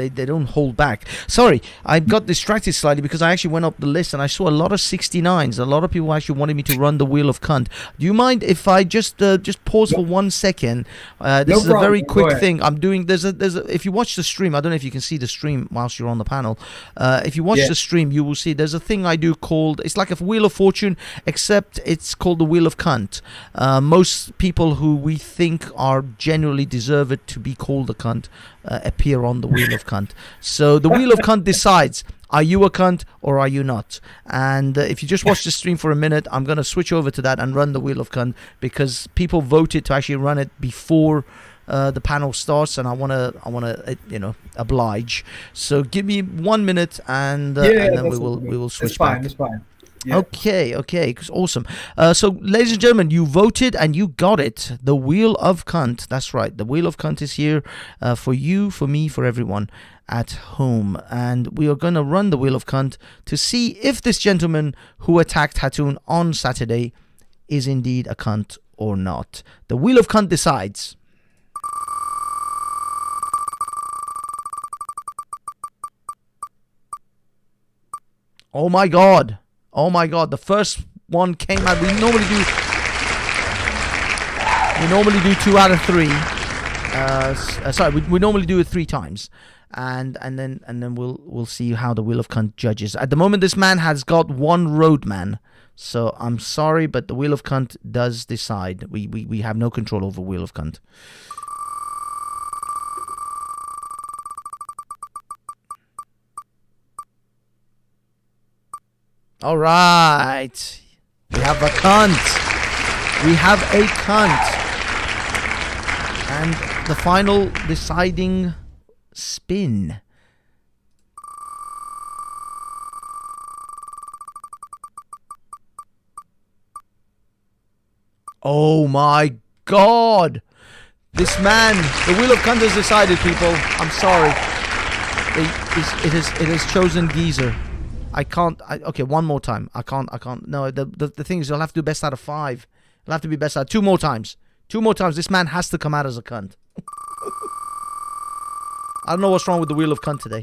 don't hold back. Sorry, I got distracted slightly because I actually went up the list and I saw a lot of 69s. A lot of people actually wanted me to run the Wheel of Cunt. Do you mind if I just pause for 1 second? This is a very quick thing I'm doing. There's a if you watch the stream, I don't know if you can see the stream whilst you're on the panel. If you watch the stream, you will see there's a thing I do called, it's like a Wheel of Fortune, except it's called the Wheel of Cunt. Most people who we think are genuinely deserve it to be called a cunt appear on the Wheel of Cunt. So the Wheel of Cunt decides, are you a cunt or are you not? And if you just watch the stream for a minute, I'm going to switch over to that and run the Wheel of Cunt because people voted to actually run it before the panel starts, and I want to oblige. So give me 1 minute and then we will switch back. It's fine. Yeah. Okay, awesome. So, ladies and gentlemen, you voted and you got it. The Wheel of Cunt. That's right. The Wheel of Cunt is here for you, for me, for everyone at home. And we are going to run the Wheel of Cunt to see if this gentleman who attacked Hatun on Saturday is indeed a cunt or not. The Wheel of Cunt decides. Oh my God. The first one came out. We normally do 2 out of 3. We normally do it 3 times. And then we'll see how the Wheel of Cunt judges. At the moment, this man has got 1 roadman. So I'm sorry, but the wheel of cunt does decide. We have no control over wheel of cunt. All right. We have a cunt. We have a cunt. And the final deciding spin. Oh my God. This man, the wheel of cunt has decided, people. I'm sorry. It has chosen Geezer. I can't. Okay, one more time. I can't. No, the thing is, you'll have to do best out of 5. It'll have to be best out 2 more times. 2 more times. This man has to come out as a cunt. I don't know what's wrong with the wheel of cunt today.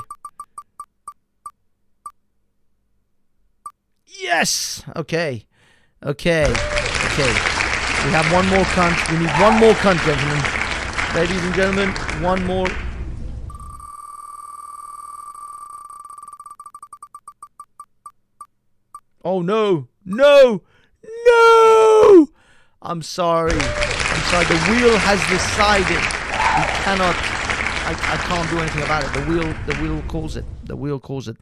Yes. Okay. We have one more cunt. We need one more cunt, gentlemen. Ladies and gentlemen, one more. Oh no! I'm sorry. The wheel has decided. We cannot. I can't do anything about it. The wheel calls it.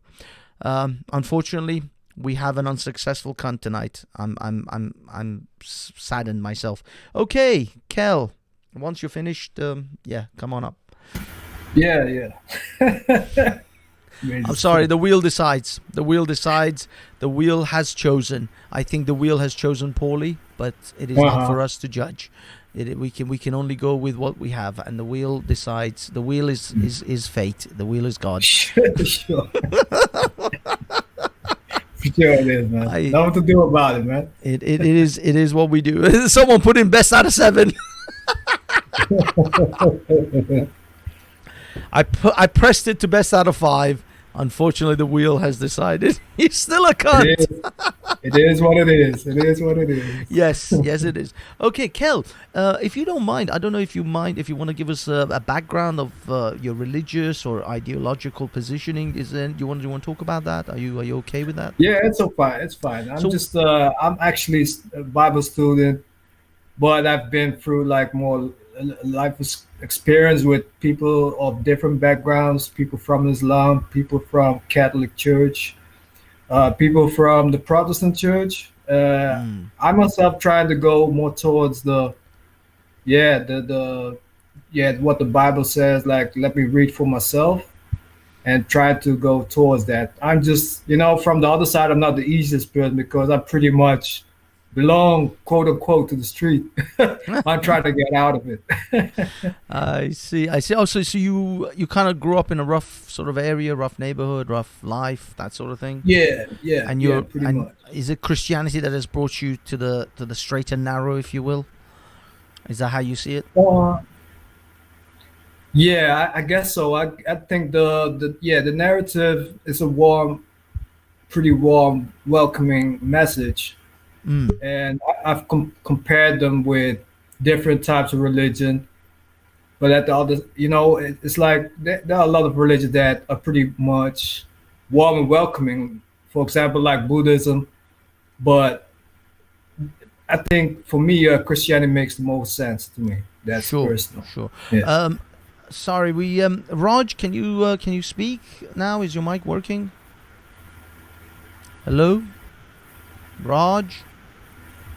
Unfortunately, we have an unsuccessful cunt tonight. I'm saddened myself. Okay, Kel. Once you're finished, yeah, come on up. Yeah. I'm sorry, the wheel decides. The wheel has chosen. I think the wheel has chosen poorly, but it is not for us to judge. We can only go with what we have, and the wheel decides. The wheel is fate. The wheel is God. Sure. For sure it is, man. Nothing to do about it, man. It is what we do. Someone put in best out of 7. I pressed it to best out of 5. Unfortunately, the wheel has decided. He's still a cunt. It is what it is. Yes, it is. Okay, Kel, if you don't mind, I don't know if you mind, if you want to give us a background of your religious or ideological positioning. Do you want to talk about that? Are you okay with that? Yeah, it's fine. I'm actually a Bible student, but I've been through like more life experience with people of different backgrounds, people from Islam, people from Catholic Church, people from the Protestant Church. I myself trying to go more towards what the Bible says. Like, let me read for myself and try to go towards that. I'm just, from the other side, I'm not the easiest person because I pretty much belong, quote unquote, to the street. I'm trying to get out of it. I see. Oh, so you kind of grew up in a rough sort of area, rough neighborhood, rough life, that sort of thing. Yeah. And pretty much. Is it Christianity that has brought you to the straight and narrow, if you will? Is that how you see it? Yeah, I guess so. I think the narrative is a pretty warm, welcoming message. And I've compared them with different types of religion, but at the other, it's like there are a lot of religions that are pretty much warm and welcoming. For example, like Buddhism, but I think for me, Christianity makes the most sense to me. That's personal. Sure. Yeah. Sorry, Raj, can you speak now? Is your mic working? Hello, Raj.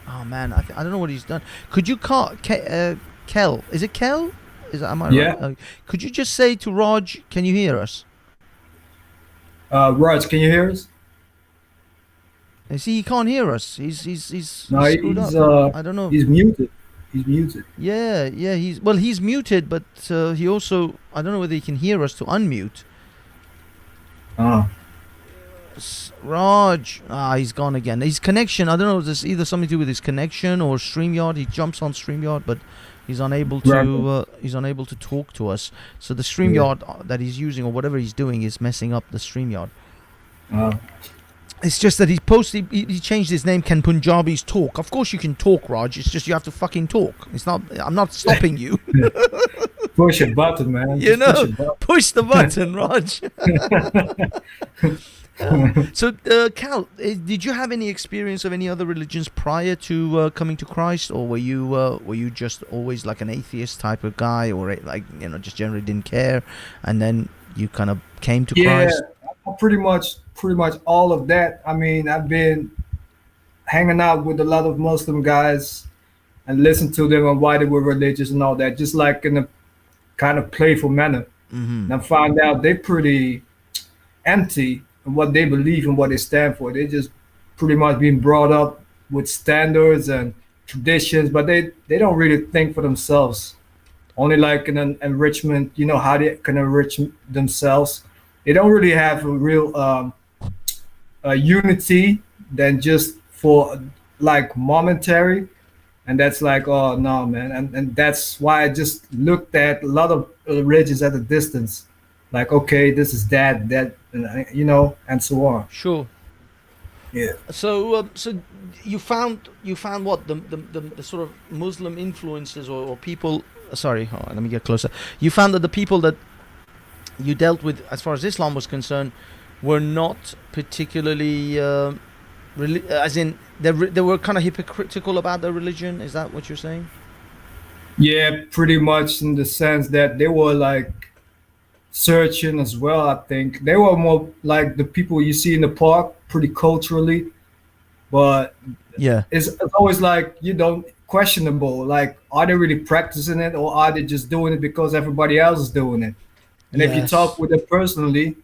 Oh man, I don't know what he's done. Could you call Kel? Is it Kel? Am I right? Yeah. Could you just say to Raj, can you hear us? Raj, can you hear us? You see, he can't hear us. He's screwed up. I don't know. He's muted. Yeah. He's muted, but he also, I don't know whether he can hear us to unmute. Raj, he's gone again. His connection, I don't know, there's either something to do with his connection or StreamYard. He jumps on StreamYard, but he's unable to talk to us. So the StreamYard that he's using or whatever he's doing is messing up the StreamYard. It's just that he changed his name. Can Punjabis talk? Of course you can talk, Raj. It's just you have to fucking talk. It's not. I'm not stopping you. Push a button, man. Push the button, Raj. So, Cal, did you have any experience of any other religions prior to coming to Christ, or were you just always like an atheist type of guy, or like just generally didn't care, and then you kind of came to Christ? Pretty much all of that. I mean, I've been hanging out with a lot of Muslim guys and listen to them and why they were religious and all that, just like in a kind of playful manner. And I found out they're pretty empty in what they believe and what they stand for. They just pretty much being brought up with standards and traditions, but they don't really think for themselves. Only like in an enrichment, how they can enrich themselves. They don't really have a real unity than just for like momentary. And that's like, oh no, man. And that's why I just looked at a lot of religions at a distance. Like, okay, this is that, and so on. Sure. Yeah. So you found what the sort of Muslim influences or people. Sorry, hold on, let me get closer. You found that the people that you dealt with, as far as Islam was concerned, were not particularly, as in they were kind of hypocritical about their religion. Is that what you're saying? Yeah, pretty much in the sense that they were like searching as well. I think they were more like the people you see in the park, pretty culturally, but yeah, it's always like questionable. Like, are they really practicing it, or are they just doing it because everybody else is doing it? And if you talk with them personally,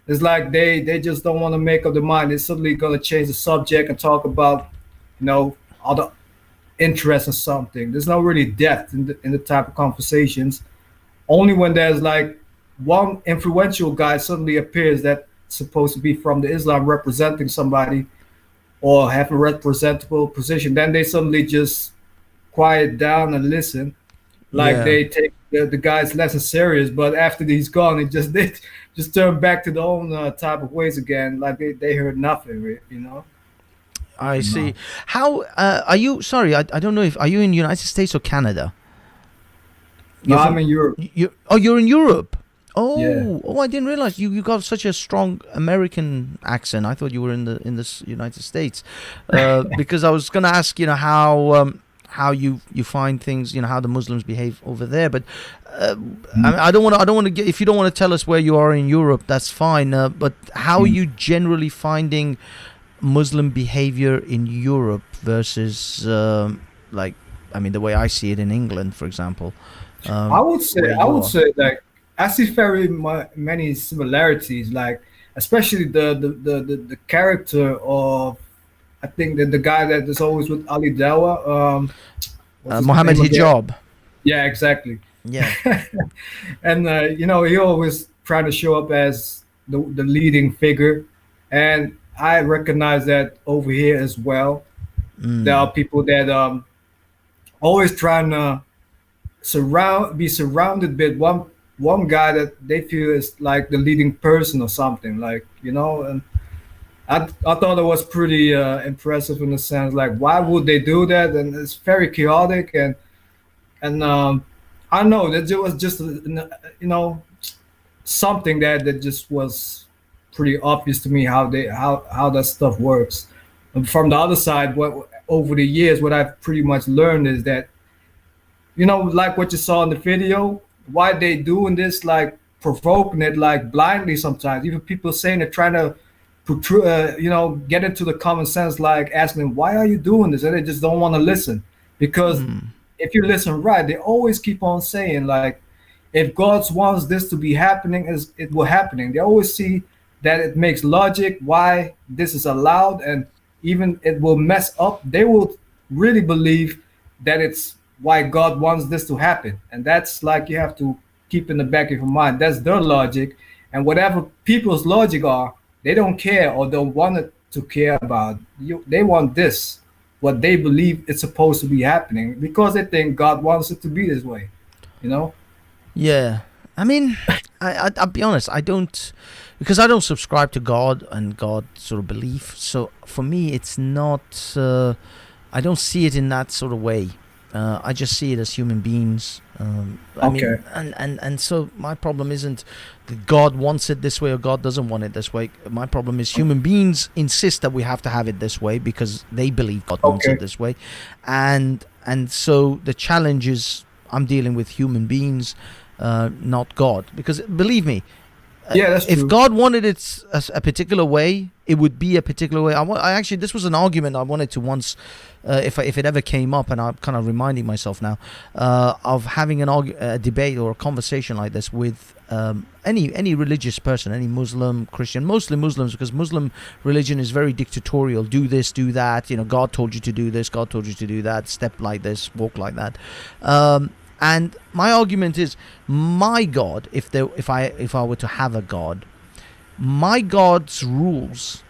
it's like they just don't want to make up their mind. They're suddenly gonna change the subject and talk about, other interest in something. There's no really depth in the type of conversations. Only when there's like one influential guy suddenly appears that's supposed to be from the Islam representing somebody or have a representable position, then they suddenly just quiet down and listen. Like they take the guy's lesson serious, but after he's gone, they just turn back to their own type of ways again. Like they heard nothing, I see. How are you? Sorry, I don't know if are you in the United States or Canada? No, I'm in Europe. You're in Europe. Oh, Yeah. oh! I didn't realize you got such a strong American accent. I thought you were in the United States, because I was going to ask, how you find things, how the Muslims behave over there. But I don't want to get, if you don't want to tell us where you are in Europe, that's fine. But how are you generally finding Muslim behavior in Europe versus the way I see it in England, for example? I would say like I see very many similarities, like especially the character of, I think that the guy that is always with Ali Dawa, Mohammed Hijab. Yeah, exactly. Yeah. And he always trying to show up as the leading figure, and I recognize that over here as well. There are people that always trying to be surrounded with one guy that they feel is like the leading person or something, like, and I thought it was pretty impressive in the sense, like, why would they do that? And it's very chaotic, and I know that it was just something that just was pretty obvious to me how that stuff works. And from the other side, what over the years, what I've pretty much learned is that, like what you saw in the video, why they doing this, like provoking it like blindly sometimes. Even people saying they're trying to get into the common sense, like asking, why are you doing this? And they just don't want to listen, because if you listen right, they always keep on saying, like, if God wants this to be happening, it will happening. They always see that it makes logic why this is allowed, and even it will mess up. They will really believe that it's why God wants this to happen. And that's like, you have to keep in the back of your mind. That's their logic. And whatever people's logic are, they don't care or don't want it to care about. They want this, what they believe it's supposed to be happening, because they think God wants it to be this way, Yeah. I mean, I'll be honest, because I don't subscribe to God and God sort of belief. So for me, it's not, I don't see it in that sort of way. I just see it as human beings. I mean, and so my problem isn't that God wants it this way or God doesn't want it this way. My problem is human beings insist that we have to have it this way because they believe God wants it this way, and so the challenge is I'm dealing with human beings, not God. Because believe me, that's if true. God wanted it a particular way, it would be a particular way. I actually, this was an argument I wanted to once, if it ever came up, and I'm kind of reminding myself now, of having a debate or a conversation like this with any religious person, any Muslim, Christian, mostly Muslims, because Muslim religion is very dictatorial. Do this, do that. God told you to do this. God told you to do that. Step like this, walk like that. And my argument is, my God, if I were to have a God, my God's rules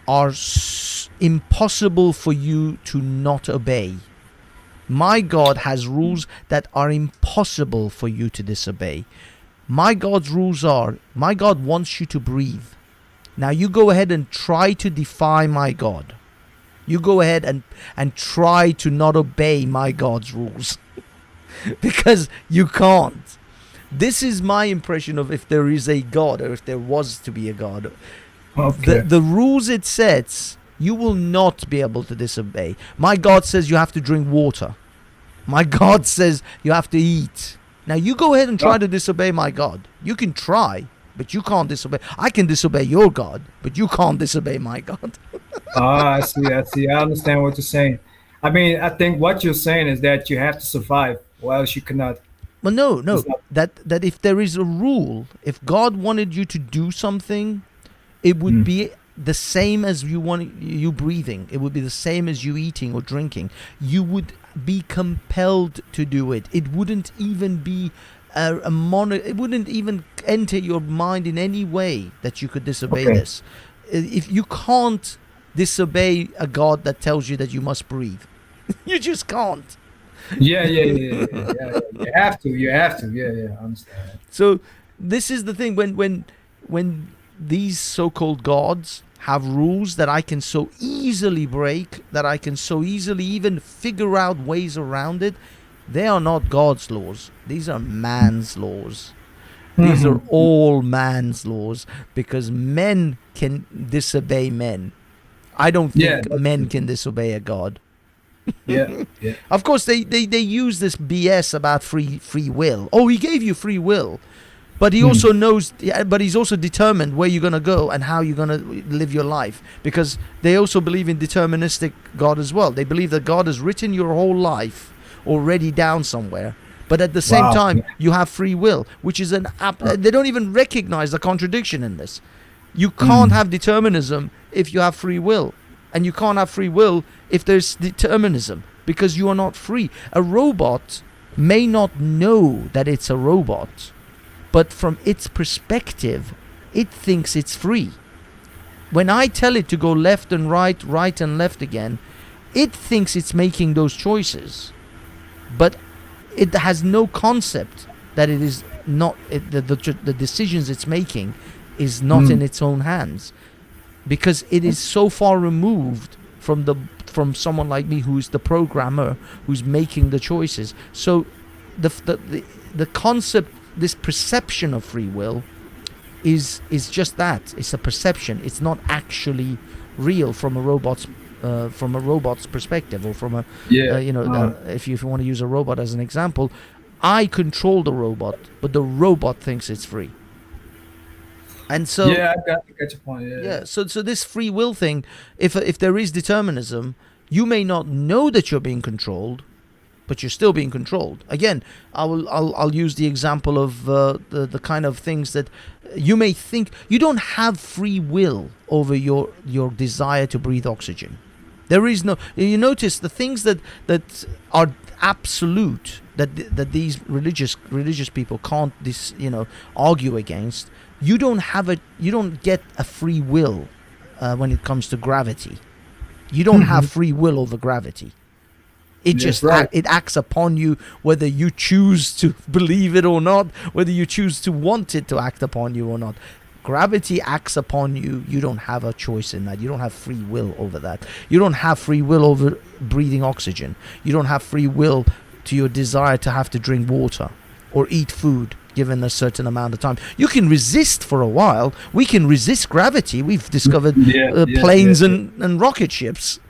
are impossible for you to not obey. My God has rules that are impossible for you to disobey. My God's rules are, my God wants you to breathe. Now you go ahead and try to defy my God. You go ahead and try to not obey my God's rules. Because you can't. This is my impression of if there is a God, or if there was to be a God. The rules it sets, you will not be able to disobey. My God says you have to drink water. My God says you have to eat. Now you go ahead and try to disobey my God. You can try, but you can't disobey. I can disobey your God, but you can't disobey my God. I see. I understand what you're saying. I mean, I think what you're saying is that you have to survive, or else you cannot. Well, no. That if there is a rule, if God wanted you to do something, it would be the same as you breathing. It would be the same as you eating or drinking. You would be compelled to do it. It wouldn't even be it wouldn't even enter your mind in any way that you could disobey this. If you can't disobey a God that tells you that you must breathe, you just can't. Yeah. You have to. I understand. So this is the thing, when these so-called gods have rules that I can so easily break, that I can so easily even figure out ways around it, they are not God's laws. These are man's laws. These are all man's laws, because men can disobey men. I don't think men can disobey a God. Yeah. Of course, they use this BS about free will. Oh, he gave you free will, but he also knows. But he's also determined where you're gonna go and how you're gonna live your life, because they also believe in deterministic God as well. They believe that God has written your whole life already down somewhere, but at the same time you have free will, which is they don't even recognize the contradiction in this. You can't have determinism if you have free will, and you can't have free will if there's determinism, because you are not free. A robot may not know that it's a robot, but from its perspective, it thinks it's free. When I tell it to go left and right, right and left again, it thinks it's making those choices, but it has no concept that it is not, the decisions it's making is not in its own hands, because it is so far removed from someone like me, who's the programmer, who's making the choices. So the concept, this perception of free will is just that. It's a perception. It's not actually real from a robot's perspective, or from a if you want to use a robot as an example, I control the robot, but the robot thinks it's free. And so I got your point. So this free will thing, if there is determinism, you may not know that you're being controlled, but you're still being controlled. Again, I'll use the example of the kind of things that you may think. You don't have free will over your desire to breathe oxygen. There is no. You notice the things that are absolute, that these religious people can't argue against. You don't get a free will when it comes to gravity. You don't have free will over gravity. It it acts upon you, whether you choose to believe it or not, whether you choose to want it to act upon you or not. Gravity acts upon you. You don't have a choice in that. You don't have free will over that. You don't have free will over breathing oxygen. You don't have free will to your desire to have to drink water or eat food given a certain amount of time. You can resist for a while. We can resist gravity. We've discovered planes and rocket ships.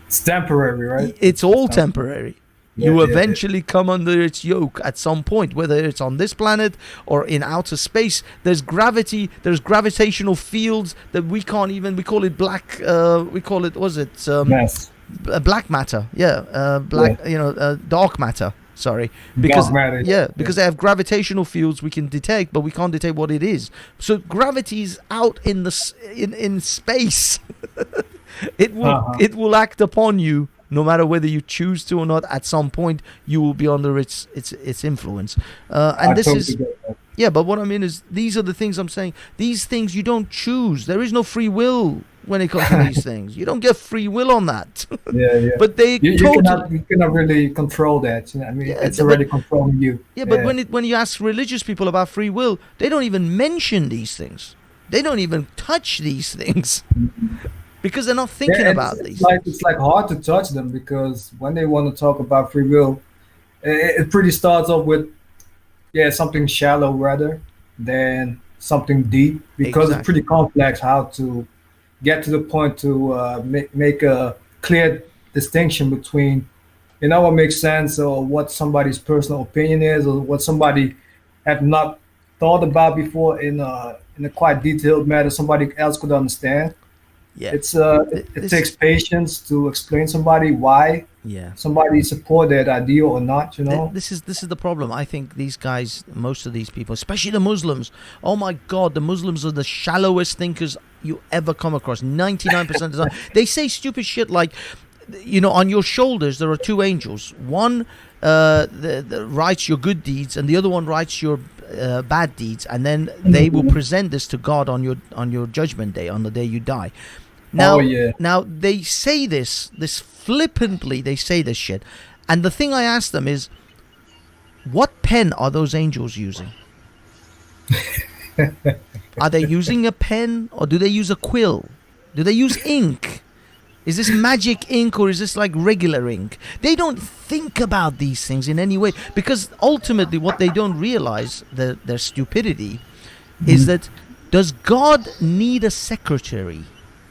It's temporary, right? It's all temporary. You Yeah, eventually come under its yoke at some point, whether it's on this planet or in outer space. There's gravity, there's gravitational fields that we can't even, we call it black, Mass. black matter. Dark matter. Sorry. Because, Dark matter, because they have gravitational fields we can detect, but we can't detect what it is. So gravity's out in in space. It will act upon you. No matter whether you choose to or not, at some point you will be under its influence. And this is, but what I mean is, these are the things I'm saying. These things you don't choose. There is no free will when it comes to these things. You don't get free will on that. But they you cannot really control that. You know, I mean, it's already controlling you. Yeah, but when you ask religious people about free will, they don't even mention these things. They don't even touch these things. Because they're not thinking about these. It's like hard to touch them, because when they want to talk about free will, it pretty starts off with something shallow rather than something deep, because it's pretty complex how to get to the point to make a clear distinction between, what makes sense, or what somebody's personal opinion is, or what somebody have not thought about before in a quite detailed manner somebody else could understand. Yeah, it takes patience to explain somebody why somebody support that idea or not. This is the problem. I think these guys, most of these people, especially the Muslims. Oh my God, the Muslims are the shallowest thinkers you ever come across. 99% of the time, they say stupid shit like, on your shoulders there are two angels. One writes your good deeds, and the other one writes your bad deeds, and then they will present this to God on your judgment day, on the day you die. Now they say this flippantly. They say this shit, and the thing I ask them is, what pen are those angels using? Are they using a pen, or do they use a quill? Do they use ink? Is this magic ink, or is this like regular ink? They don't think about these things in any way, because ultimately what they don't realize, their stupidity, is that, does God need a secretary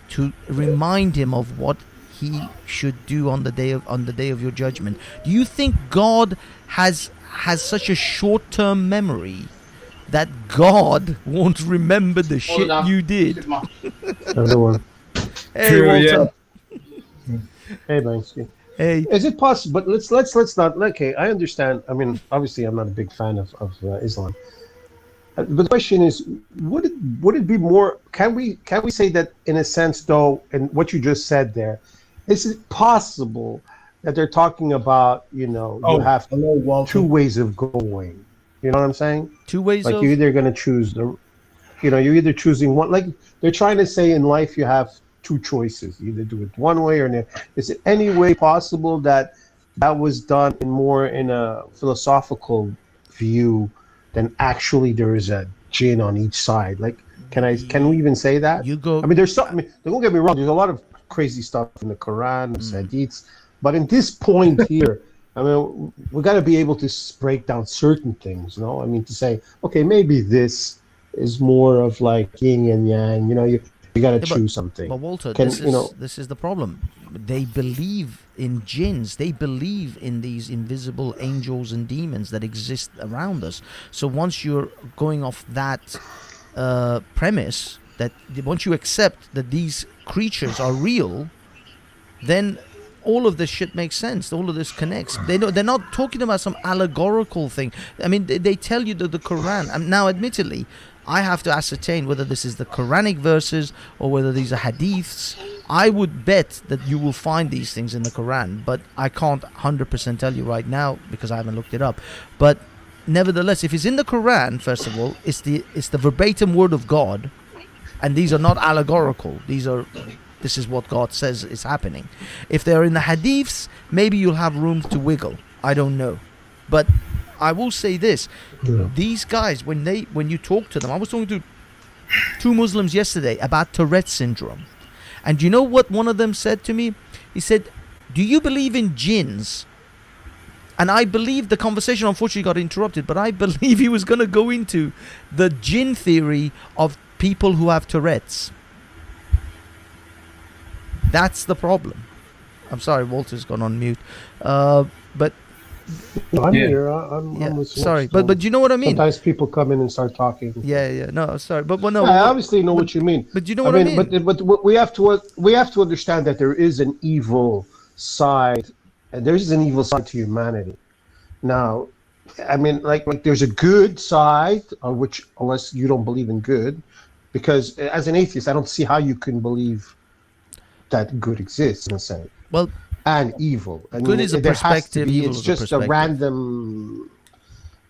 to remind him of what he should do on the day of your judgment? Do you think God has such a short-term memory that God won't remember the shit you did? Everyone. Hey, Walter. Hey, Banksy. Hey. Is it possible? But let's not. Okay, I understand. I mean, obviously, I'm not a big fan of Islam. But the question is, would it be more? Can we say that in a sense, though, and what you just said there, is it possible that they're talking about, you have two ways of going? You know what I'm saying? Two ways. Like, you're either going to choose you're either choosing one. Like, they're trying to say in life you have two choices: either do it one way or another. Is it any way possible that was done in a philosophical view than actually there is a jinn on each side? Like, can we even say that? I mean, there's something. Don't get me wrong. There's a lot of crazy stuff in the Quran, hadiths, but in this point here, I mean, we got to be able to break down certain things. I mean, to say, okay, maybe this is more of like yin and yang. You got to choose something. But Walter, this is the problem. They believe in jinns. They believe in these invisible angels and demons that exist around us. So once you're going off that premise, that once you accept that these creatures are real, then all of this shit makes sense. All of this connects. They're not talking about some allegorical thing. I mean, they tell you that the Quran. Now, admittedly, I have to ascertain whether this is the Quranic verses or whether these are hadiths. I would bet that you will find these things in the Quran, but I can't 100% tell you right now because I haven't looked it up. But nevertheless, if it's in the Quran, first of all, it's the verbatim word of God, and these are not allegorical. This is what God says is happening. If they're in the hadiths, maybe you'll have room to wiggle. I don't know, but I will say this: these guys, when you talk to them, I was talking to two Muslims yesterday about Tourette's syndrome, and you know what one of them said to me? He said, "Do you believe in jinns?" And I believe the conversation unfortunately got interrupted, but I believe he was going to go into the jinn theory of people who have Tourette's. That's the problem. I'm sorry, Walter's gone on mute. But No, I'm here. I'm listening. sorry, but you know what I mean. Sometimes people come in and start talking. Yeah. No, sorry, but no. I obviously know what you mean. But you know what I mean. But we have to understand that there is an evil side, and there is an evil side to humanity. Now, I mean, like there's a good side, which unless you don't believe in good, because as an atheist, I don't see how you can believe that good exists in a sense. Well, and evil. I good mean, is a there has to perspective. be- Evil it's is just a perspective. random.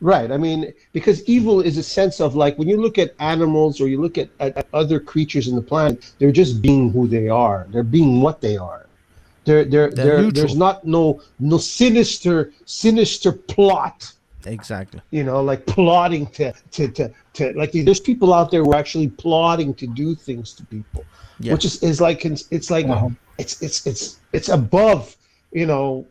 Right. I mean, because evil is a sense of like when you look at animals or you look at other creatures in the planet, they're just being who they are. They're being what they are. There's not no sinister plot. Exactly. You know, like plotting to like there's people out there who are actually plotting to do things to people, which is like it's like it's above, you know.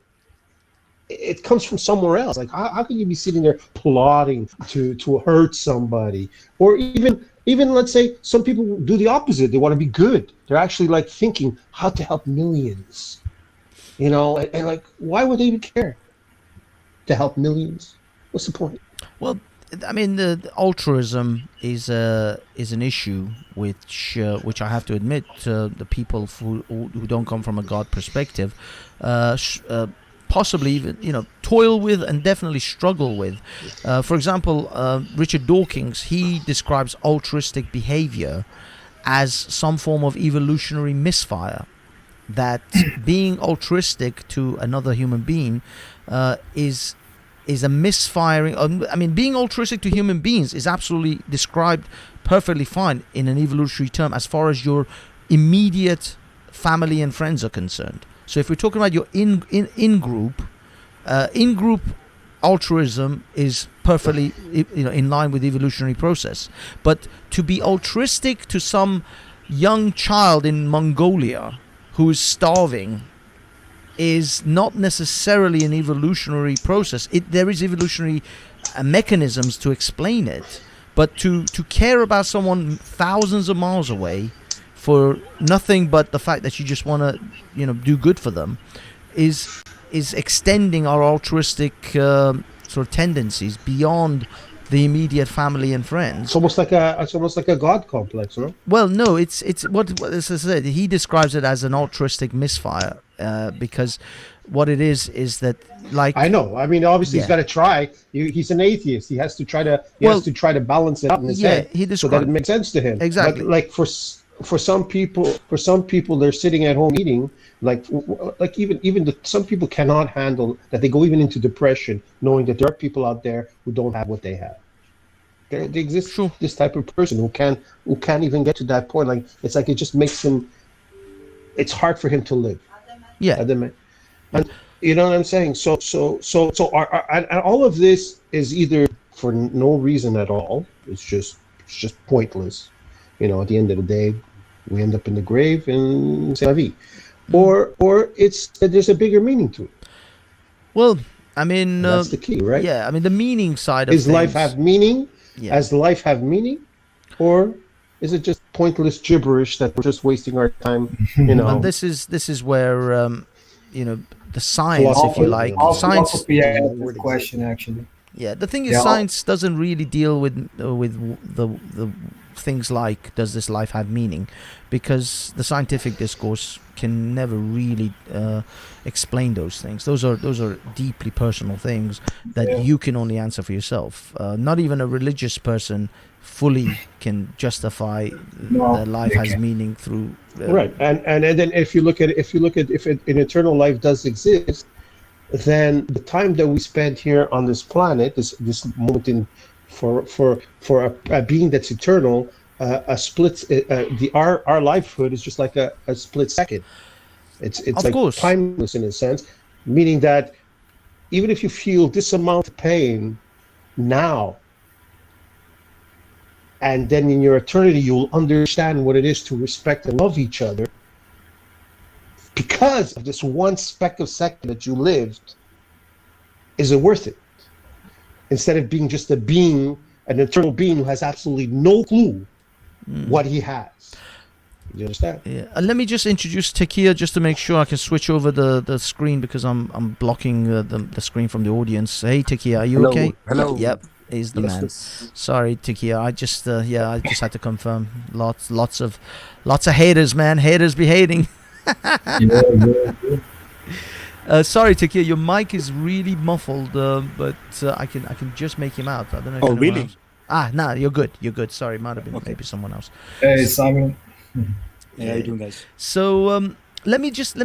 It comes from somewhere else. Like how can you be sitting there plotting to hurt somebody, or even let's say some people do the opposite. They want to be good. They're actually like thinking how to help millions, you know, and like why would they even care to help millions? What's the point? Well, I mean, the altruism is an issue which I have to admit the people who don't come from a God perspective possibly even, you know, toil with and definitely struggle with. For example, Richard Dawkins, he describes altruistic behavior as some form of evolutionary misfire. That being altruistic to another human being is a misfiring. I mean, being altruistic to human beings is absolutely described perfectly fine in an evolutionary term as far as your immediate family and friends are concerned. So if we're talking about your in-group altruism is perfectly, you know, in line with the evolutionary process. But to be altruistic to some young child in Mongolia who is starving is not necessarily an evolutionary process. There is evolutionary mechanisms to explain it, but to care about someone thousands of miles away for nothing but the fact that you just want to, you know, do good for them is extending our altruistic sort of tendencies beyond the immediate family and friends. It's almost like a God complex, no? Well, no, it's what as I said, he describes it as an altruistic misfire because what it is that, like, I know. I mean, obviously he's got to try. He's an atheist. He has to try to balance it out in his head so that it makes sense to him. Exactly. But like for some people, they're sitting at home eating. Like even some people cannot handle that. They go even into depression, knowing that there are people out there who don't have what they have. There exists this type of person who can't even get to that point. Like it's like it just makes him. It's hard for him to live. Yeah. And you know what I'm saying? So and all of this is either for no reason at all. It's just pointless. You know, at the end of the day, we end up in the grave and c'est la vie. Or there's a bigger meaning to it. Well, I mean, that's the key, right? Yeah, I mean the meaning side of things. Does life have meaning? Yeah. Does life have meaning? Or is it just pointless gibberish that we're just wasting our time? You know, well, this is where you know, the science, if you like, science. Good question, actually. Yeah, the thing is, science doesn't really deal with the things like does this life have meaning, because the scientific discourse can never really explain those things. Those are deeply personal things that you can only answer for yourself. Not even a religious person fully can justify that life has meaning through right. And then if you look at if an eternal life does exist, then the time that we spend here on this planet, this moment in for a being that's eternal, a split our lifehood is just like a split second. It's like timeless in a sense, meaning that even if you feel this amount of pain now, and then in your eternity you'll understand what it is to respect and love each other because of this one speck of second that you lived, is it worth it? Instead of being just a being, an eternal being who has absolutely no clue what he has. You understand? Yeah. Let me just introduce Takia just to make sure I can switch over the screen because I'm blocking the screen from the audience. Hey Takia, are you okay? Hello. Yep, he's the man. Sorry Takia, I just I just had to confirm. Lots of haters, man. Haters be hating. Sorry Takia, your mic is really muffled, but I can just make him out. I don't know if anyone else. No, you're good. You're good. Sorry, might have been maybe someone else. Hey, Simon. Yeah, how you doing, guys? So let me just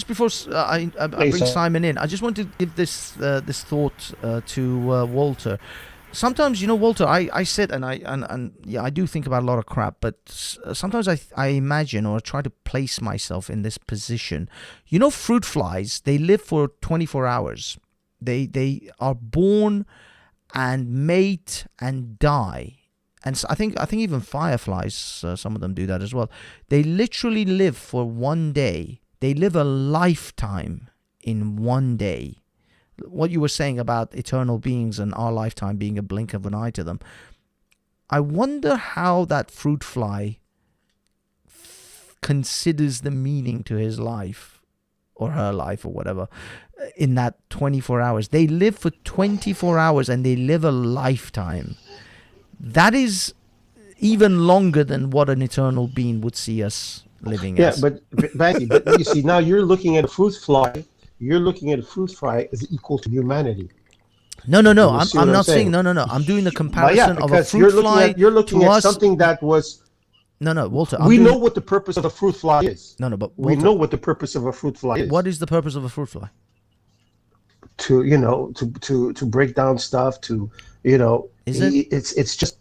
before I bring Simon in, I just want to give this thought to Walter. Sometimes, Walter, I sit and I do think about a lot of crap, but sometimes I imagine or try to place myself in this position. Fruit flies, they live for 24 hours. They are born and mate and die. And so I think even fireflies, some of them do that as well. They literally live for one day. They live a lifetime in one day. What you were saying about eternal beings and our lifetime being a blink of an eye to them. I wonder how that fruit fly considers the meaning to his life or her life or whatever in that 24 hours. They live for 24 hours and they live a lifetime. That is even longer than what an eternal being would see us living as. Yeah, but Banksy, but you see, now you're looking at a fruit fly. You're looking at a fruit fly as equal to humanity. No. I'm not saying no. I'm doing the comparison of a fruit fly. You're looking at something that was. No, Walter. We know what the purpose of a fruit fly is. No, but we Walter, know what the purpose of a fruit fly is. What is the purpose of a fruit fly? To break down stuff. Is it? It's just.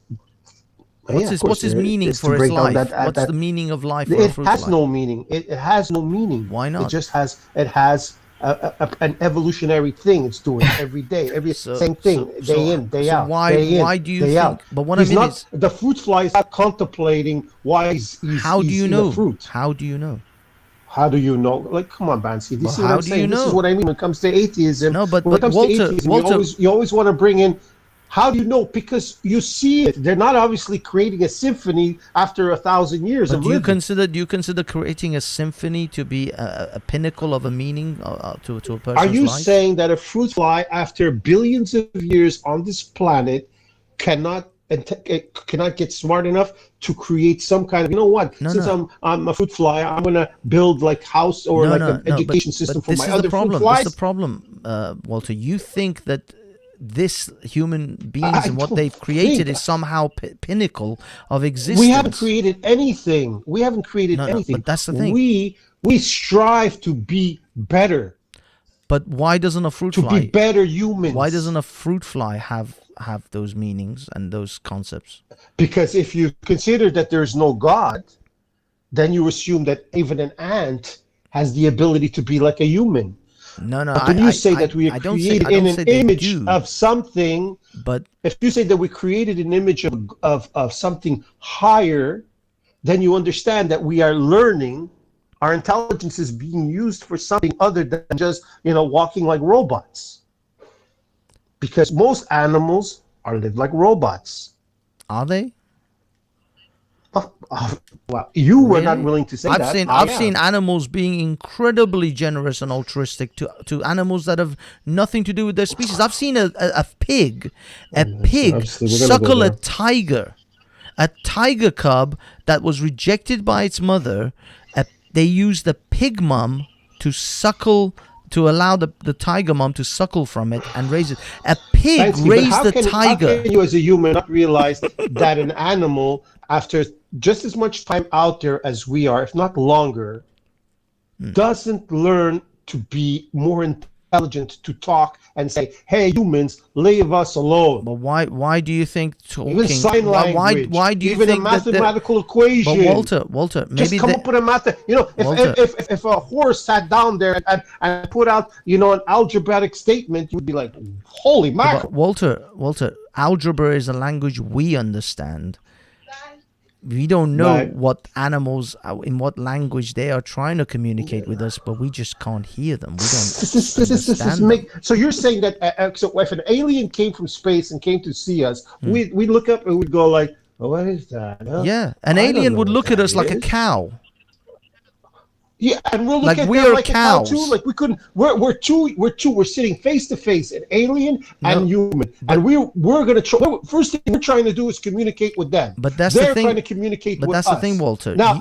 What's his meaning for his life? What's the meaning of life for a fruit fly? It has no meaning. It has no meaning. Why not? It just has. It has an evolutionary thing it's doing every day, same thing, day in, day out. Why do you think? Out. But what I mean is, the fruit fly is not contemplating why he's how do you know? Fruit. How do you know? How do you know? Like, come on, Banksy. This is what I'm saying. This is what I mean when it comes to atheism. No, but when it comes Walter, to atheism, you always want to bring in. How do you know? Because you see it. They're not obviously creating a symphony after 1,000 years of living. Do you consider creating a symphony to be a pinnacle of a meaning to a person's life? Are you saying that a fruit fly, after billions of years on this planet, cannot get smart enough to create some kind of, since I'm a fruit fly, I'm going to build like house or an education system for my other fruit flies? This is the problem, Walter. You think that this human beings and what they've created is somehow pinnacle of existence. We haven't created anything. But that's the thing. We strive to be better. But why doesn't a fruit fly to be better humans? Why doesn't a fruit fly have those meanings and those concepts? Because if you consider that there's no God, then you assume that even an ant has the ability to be like a human. No. But when you say that we are created in an image of something, but if you say that we created an image of something higher, then you understand that we are learning. Our intelligence is being used for something other than just, walking like robots. Because most animals live like robots. Are they? Well, you were not willing to say that. I've seen animals being incredibly generous and altruistic to animals that have nothing to do with their species. I've seen a pig suckle a tiger cub that was rejected by its mother. They used the pig mom to allow the tiger mom to suckle from it and raise it. A pig raised the tiger. How can you as a human not realize that an animal, after just as much time out there as we are, if not longer, doesn't learn to be more intelligent, to talk and say, "Hey, humans, leave us alone"? But why do you think talking? Even sign language. Why do you even think a mathematical equation? But Walter, maybe just come up with a math. If a horse sat down there and put out, an algebraic statement, you would be like, "Holy mackerel!" Walter, algebra is a language we understand. We don't know Right. what animals, in what language they are trying to communicate with us, but we just can't hear them. We don't understand them. So you're saying that so if an alien came from space and came to see us, we look up and we'd go like, oh, what is that? Huh? Yeah, an I don't alien know would what look at that us like a is." cow. Yeah, and we'll look Like at we them are like a cow cows. too. Like we couldn't. We're sitting face to face, an alien and human, and we're gonna try. First thing we're trying to do is communicate with them. But that's they're the thing. trying to communicate But with that's us. the thing, Walter. Now,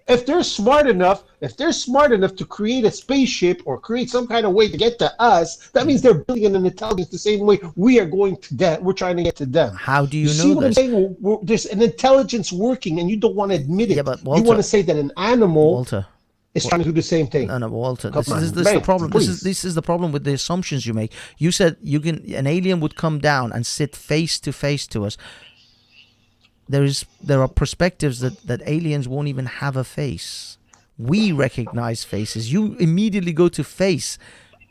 if they're smart enough to create a spaceship or create some kind of way to get to us, that means they're brilliant in intelligence the same way we are going to them. We're trying to get to them. How do you see know what I'm this? saying? There's an intelligence working, and you don't want to admit it. Yeah, but you Walter- want to say that an animal Walter. is trying to do the same thing. No, Walter. Come This on, is the mate, problem. please. This is the problem with the assumptions you make. You said an alien would come down and sit face to face to us. There are perspectives that aliens won't even have a face. We recognize faces. You immediately go to face.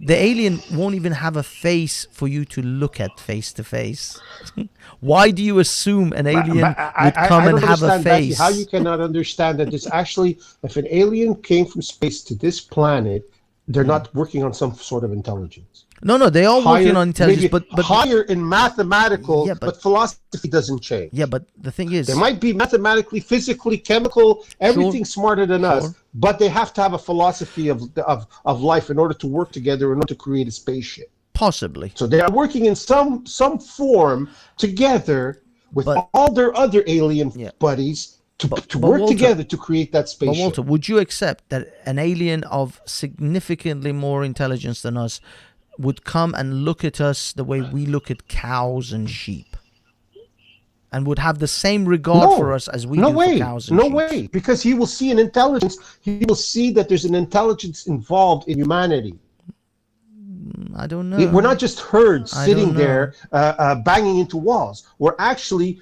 The alien won't even have a face for you to look at face to face. Why do you assume an alien would come and have a understand, Becky, face? how you cannot understand that it's actually, if an alien came from space to this planet, they're not working on some sort of intelligence. No, they are working on intelligence, maybe but higher in mathematical, Yeah, but philosophy doesn't change. yeah, but the thing is, They might be mathematically, physically, chemical, everything smarter than us, but they have to have a philosophy of life in order to work together in order to create a spaceship. possibly. So they are working in some form together with But- all their other alien Yeah. buddies to But work Walter- together to create that But spaceship. Walter, would you accept that an alien of significantly more intelligence than us would come and look at us the way we look at cows and sheep? And would have the same regard for us as we do for cows and sheep? No way, because he will see an intelligence. He will see that there's an intelligence involved in humanity. I don't know. We're not just herds I sitting don't there banging into walls. We're actually,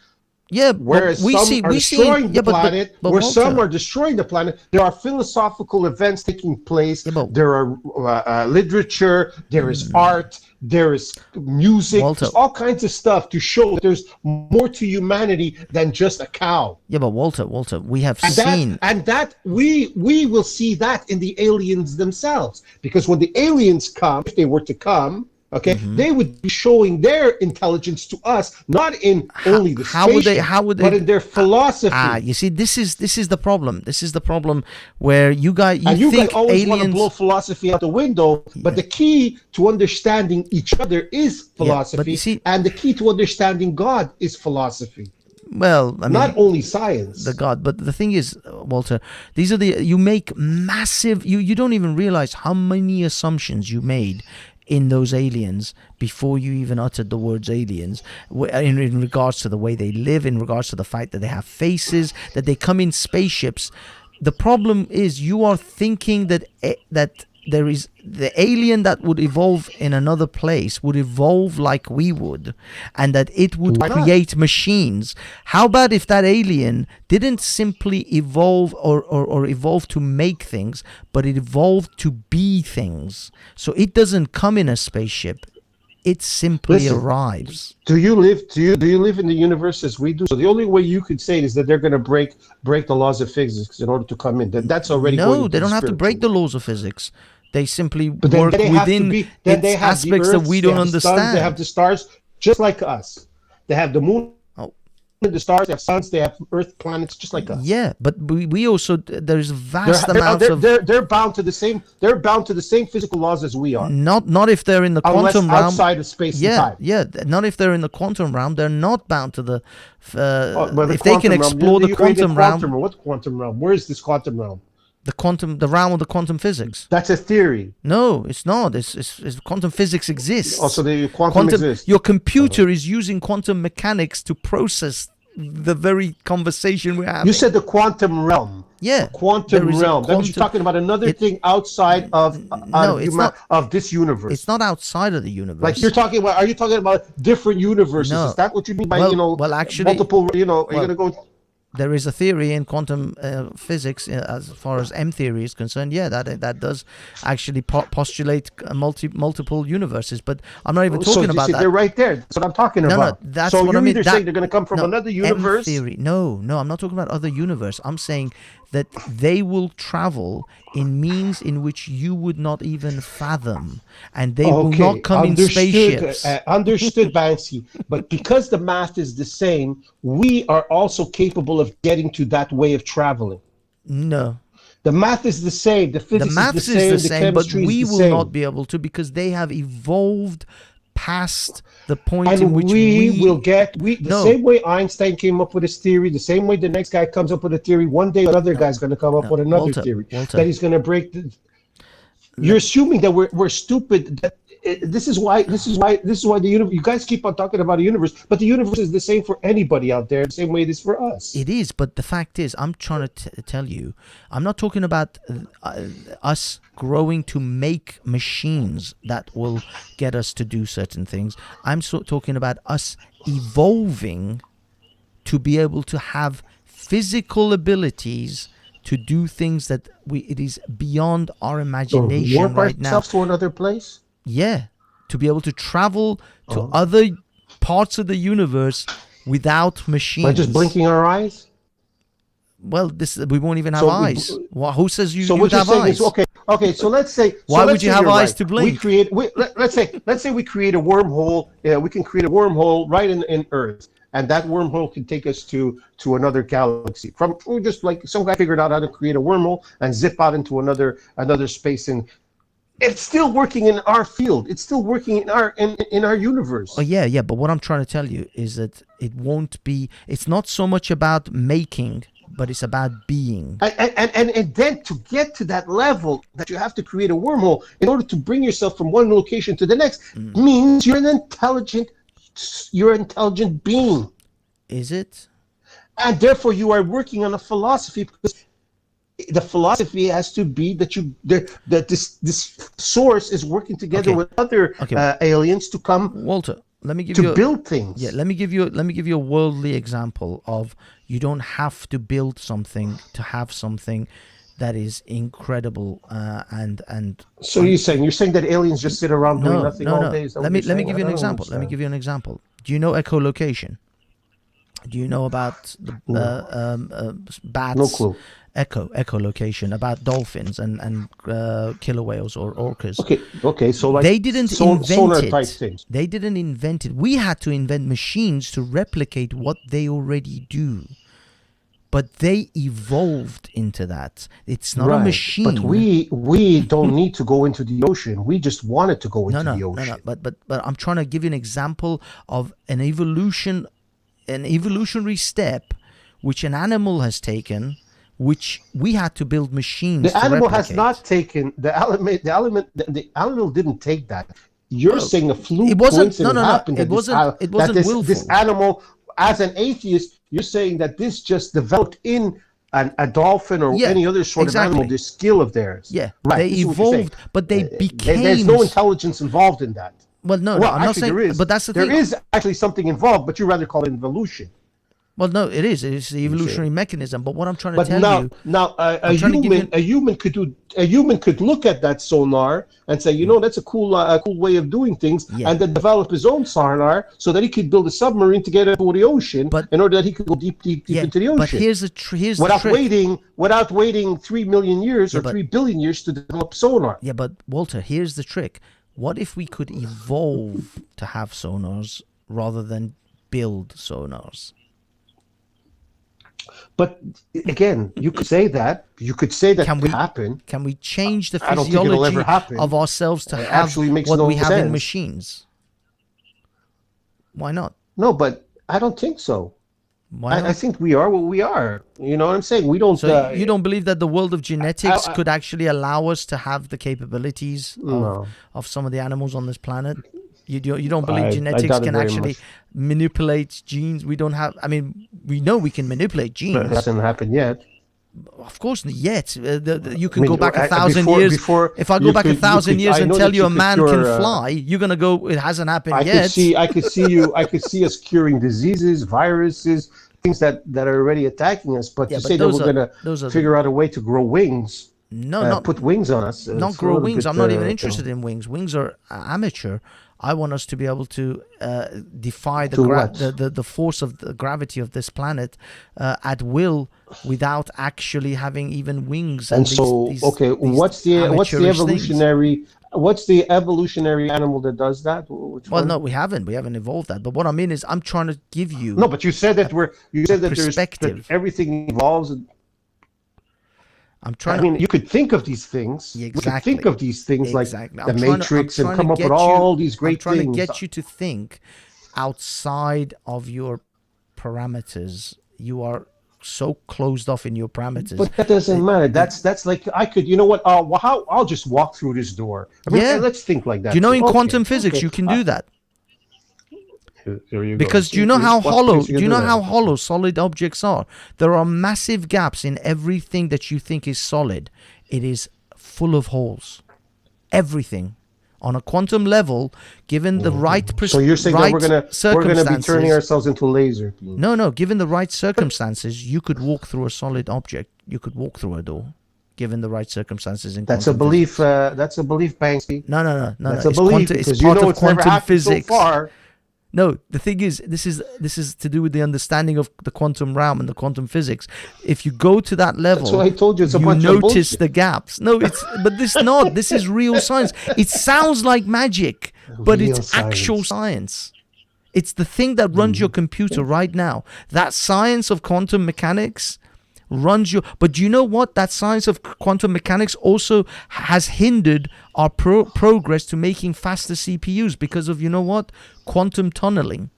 Yeah, whereas but some are destroying the planet, but where Walter, some are destroying the planet, there are philosophical events taking place. Yeah, but- There are literature, there is art, there is music, Walter- there's all kinds of stuff to show that there's more to humanity than just a cow. Yeah, but Walter, we have And seen. that we will see that in the aliens themselves, because when the aliens come, if they were to come, okay, they would be showing their intelligence to us, not in only the how would they- spaceship, how would they- but in their philosophy. You see, this is the problem. This is the problem where you guys And you think guys always want to aliens. blow philosophy out the window, but the key to understanding each other is philosophy, you see- and the key to understanding God is philosophy, Well, I mean, not only science. the God. But the thing is, Walter, these are you make massive. You don't even realize how many assumptions you made in those aliens before you even uttered the words aliens, in regards to the way they live, in regards to the fact that they have faces, that they come in spaceships. The problem is you are thinking that there is the alien that would evolve in another place would evolve like we would, and that it would Why not? create machines. How about if that alien didn't simply evolve or evolve to make things, but it evolved to be things? So it doesn't come in a spaceship. It simply Listen, arrives. Do you live in the universe as we do? So the only way you could say it is that they're going to break the laws of physics in order to come in. That's already going No, into they don't the have to break the spiritual. laws of physics. They simply But then work they have to within be. Then its they have aspects the that Earths, we they don't have the suns, understand. they have the stars, just like us. They have the moon, Oh. the stars, they have suns, they have Earth, planets, just like us. Yeah, but we also there's vast They're, amounts of they're bound to the same. They're bound to the same physical laws as we are, not if they're in the unless quantum realm. outside of space and time. Not if they're in the quantum realm. They're not bound to the. But the If they can quantum realm, explore the you created quantum realm, What quantum realm? Where is this quantum realm? the realm of the quantum physics. That's a theory. No, it's not. It's quantum physics exists. Also, the quantum exists. Your computer is using quantum mechanics to process the very conversation we're having. You said the quantum realm. Yeah, Quantum there is a realm. That means you're talking about another thing outside of of this universe. It's not outside of the universe. Like you're talking about. Are you talking about different universes? No. Is that what you mean by Well, actually, multiple? Are you going to go? there is a theory in quantum physics, as far as M theory is concerned. Yeah, that does actually postulate multiple universes. But I'm not even talking about that. They're right there. That's what I'm talking about. No, that's so what you're I mean. either saying they're going to come from another universe. M theory. No, I'm not talking about other universe. I'm saying that they will travel in means in which you would not even fathom, and they will not come in spaceships. Understood, Banksy. But because the math is the same, we are also capable of getting to that way of traveling. No. The math is the same. The physics is the same, but we will not be able to, because they have evolved past the point in which we will get the same way Einstein came up with his theory, the same way the next guy comes up with a theory. One day another guy's going to come up with another theory that he's going to break. You're assuming that we're stupid. That this is why the universe. You guys keep on talking about a universe, but the universe is the same for anybody out there, the same way it is for us. It is, but the fact is, I'm trying to tell you, I'm not talking about us growing to make machines that will get us to do certain things. I'm talking about us evolving to be able to have physical abilities to do things that it is beyond our imagination right now. To another place? Yeah, to be able to travel to other parts of the universe without machines. By just blinking our eyes? Well, we won't even have eyes. Who says you would have eyes? Okay. So let's say. Why would you have eyes to blink? Let's say we create a wormhole. We can create a wormhole right in Earth, and that wormhole can take us to another galaxy. Just like some guy figured out how to create a wormhole and zip out into another space, and it's still working in our field. It's still working in our universe. Oh yeah. But what I'm trying to tell you is that it won't be. It's not so much about making, but it's about being. And then to get to that level, that you have to create a wormhole in order to bring yourself from one location to the next, means you're an intelligent being. Is it? And therefore, you are working on a philosophy, because the philosophy has to be that this source is working together with other aliens to come. Walter, let me give you build things. Yeah, let me give you a worldly example of you don't have to build something to have something that is incredible and. So you're saying that aliens just sit around doing nothing all day? Let me give you an example. Let me give you an example. Do you know echolocation? Do you know about the bats? No clue. Echolocation, about dolphins and killer whales or orcas. Okay. So like they didn't sonar invent type it. things. They didn't invent it. We had to invent machines to replicate what they already do. But they evolved into that. It's not a machine. But we don't need to go into the ocean. We just wanted to go into the ocean. No. But I'm trying to give you an example of an evolutionary step which an animal has taken, which we had to build machines. The animal has not taken the animal didn't take that. You're saying a fluke coincidence happened. It wasn't willful. This animal, as an atheist, you're saying that this just developed in a dolphin or any other sort of animal, this skill of theirs. Yeah, right. They evolved, but they became. There's no intelligence involved in that. Well, no, I'm not saying. There is, but that's the thing. There is actually something involved, but you rather call it evolution. Well, no, it is. It's the evolutionary mechanism. But what I'm trying to tell you, a human could look at that sonar and say, that's a cool way of doing things, and then develop his own sonar so that he could build a submarine to get into the ocean, in order that he could go deep into the ocean. But here's the trick. Without waiting 3 million years or 3 billion years to develop sonar. Yeah, but Walter, here's the trick. What if we could evolve to have sonars rather than build sonars? But again, you could say that. You could say that could happen. Can we change the physiology of ourselves to have what we have in machines? Why not? No, but I don't think so. Why not? I think we are what we are. You know what I'm saying? We don't. So you don't believe that the world of genetics could actually allow us to have the capabilities of some of the animals on this planet? You don't believe genetics can actually manipulate genes? We don't have. I mean, we know we can manipulate genes. But it hasn't happened yet. Of course, yet. You can go back 1,000 years. If I go back 1,000 years and tell you a man can fly, you're gonna go. It hasn't happened yet. I could see us curing diseases, viruses, things that are already attacking us. But Yeah, to but say that those we're are- going those to are figure out a way to grow wings, No, not put wings on us, not it's a grow little wings. bit, I'm not even you know. interested in wings. Wings are amateur. I want us to be able to defy To what? the force of the gravity of this planet at will, without actually having even wings. And these- so, these- okay, these what's the amateurish things. evolutionary animal that does that? Which Well, one? no, we haven't evolved that. But what I mean is, I'm trying to give you No, but you said that there's perspective. that everything evolves. I'm trying I mean, you could think of these things. Yeah, You could exactly. think of these things Exactly. like the I'm trying to- Matrix I'm and trying come to up with get you- all these great I'm trying things. to get you to think outside of your parameters. You are so closed off in your parameters. But that doesn't matter. That's like I could. You know what? I'll just walk through this door. I mean, Yeah. let's think like that. Do you know in Okay, quantum physics okay. you can do that? There you go. Because do you know how What hollow? place Do you you do know that? how hollow solid objects are? There are massive gaps in everything that you think is solid. It is full of holes. Everything. On a quantum level, given the right So you're saying right that we're gonna be turning circumstances- ourselves into laser? No. Given the right circumstances, you could walk through a solid object. You could walk through a door, given the right circumstances. In That's a quantum belief. physics. That's a belief, Banksy. No. That's It's a belief quantum- because it's you part know of it's never quantum happened physics. so far. No, the thing is, this is to do with the understanding of the quantum realm and the quantum physics. If you go to that level, That's what I told you. It's a bunch of notice bullshit. the gaps. No, but this not. This is real science. It sounds like magic, but Real it's actual science. It's the thing that runs your computer right now. That science of quantum mechanics runs your. But do you know what? That science of quantum mechanics also has hindered our progress to making faster CPUs because of, you know what? Quantum tunneling.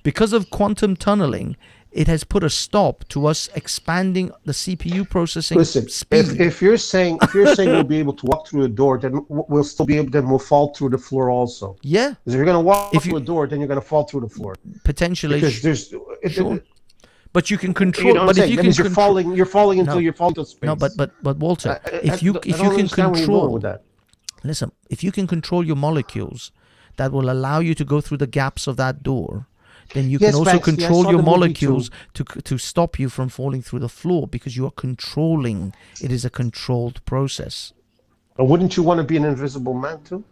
Because of quantum tunneling, it has put a stop to us expanding the CPU processing Listen, speed. if you're saying we'll be able to walk through a door, then we'll still be able. Then we'll fall through the floor also. Yeah, Because if you're going to walk If through a door, then you're going to fall through the floor. potentially. Because there's. Sure. But you can control. You know what but I'm if saying? you That can means control, you're falling No. until you fall into space. no, but Walter, if you I can don't understand where you're going control, with that. listen, if you can control your molecules, that will allow you to go through the gaps of that door. Then you Yes, can also Banksy, I control saw your the movie molecules to stop you from falling through the floor because you are controlling. It is a controlled process. But wouldn't you want to be an invisible man too?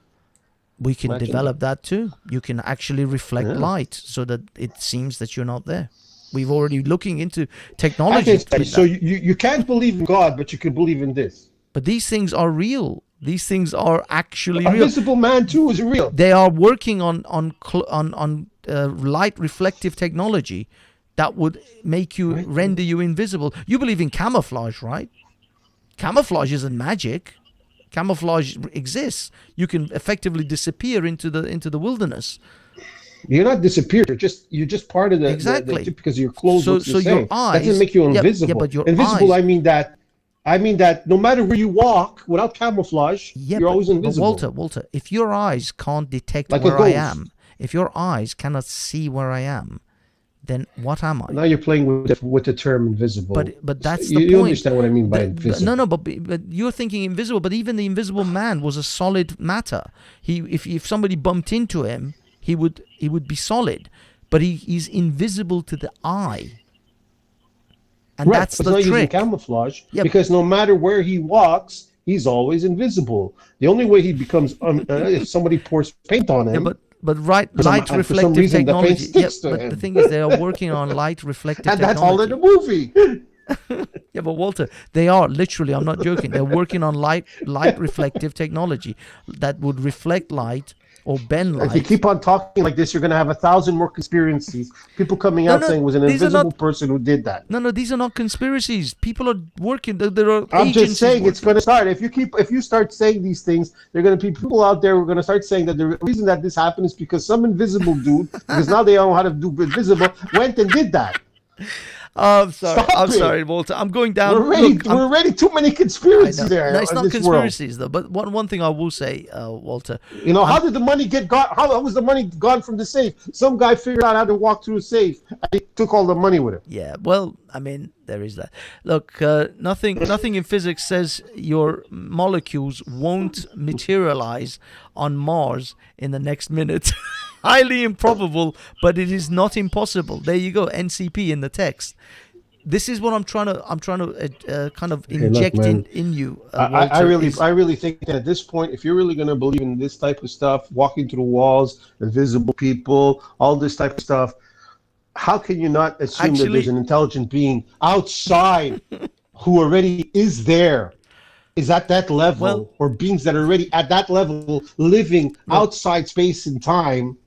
We can Imagine develop that too. You can actually reflect light so that it seems that you're not there. We've already looking into technology. So you can't believe in God, but you can believe in this. But these things are real. These things are actually real. Invisible man too is real. They are working on light reflective technology that would make you render you invisible. You believe in camouflage, right? Camouflage isn't magic. Camouflage exists. You can effectively disappear into the wilderness. You're not disappeared. You're just part of the Exactly. because your clothes. So- What so you're your saying. eyes- That doesn't make you yeah, invisible. but your invisible. eyes- I mean that no matter where you walk without camouflage, Yeah, you're always but invisible. Walter, if your eyes can't detect Like a where I ghost. am, if your eyes cannot see where I am, then what am I? Now you're playing with the term invisible. But that's you, the you point. understand what I mean by invisible? No, but you're thinking invisible. But even the invisible man was a solid matter. If somebody bumped into him, he would be solid, but he's invisible to the eye. And Right, that's but the not using trick. camouflage Yeah, because no matter where he walks, he's always invisible. The only way he becomes if somebody pours paint on him. Yeah, but light For some reflective reason, the paint technology. sticks to but him. the thing is, they are working on light reflective and that's technology. all in the movie. Yeah, but Walter, they are literally. I'm not joking. They're working on light reflective technology that would reflect light or bend light. If you keep on talking like this, you're going to have 1,000 more conspiracies. People coming out saying it was an these are invisible not- person who did that. No, these are not conspiracies. People are working. There are I'm agencies just saying it's working. going to start. If you start saying these things, there are going to be people out there who are going to start saying that the reason that this happened is because some invisible dude, because now they don't know how to do invisible, went and did that. I'm sorry. Stop I'm it. sorry, Walter. I'm going down. We're already too many I conspiracies know. there. No, it's in not this conspiracies though. But one thing I will say, Walter. World. You know, how did the money get gone? How was the money gone from the safe? Some guy figured out how to walk through a safe and he took all the money with him. Yeah, well, I mean, there is that. Look, nothing in physics says your molecules won't materialize on Mars in the next minute. Highly improbable, but it is not impossible. There you go, NCP in the text. This is what I'm trying to kind of inject in you. I really think that at this point, if you're really going to believe in this type of stuff, walking through walls, invisible people, all this type of stuff, how can you not assume that there's an intelligent being outside who already is there, is at that level, or beings that are already at that level, living outside space and time?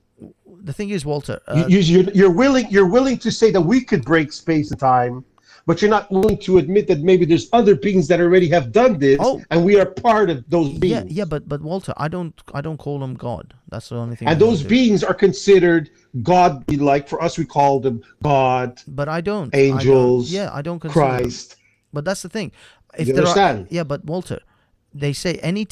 The thing is, Walter, you're willing to say that we could break space and time, but you're not willing to admit that maybe there's other beings that already have done this, and we are part of those beings. Yeah, but Walter, I don't call them God. That's the only thing. And those beings are considered God-like. For us, we call them God. But I don't. Angels. I don't consider Christ. them. But that's the thing. If you understand? But Walter, they say any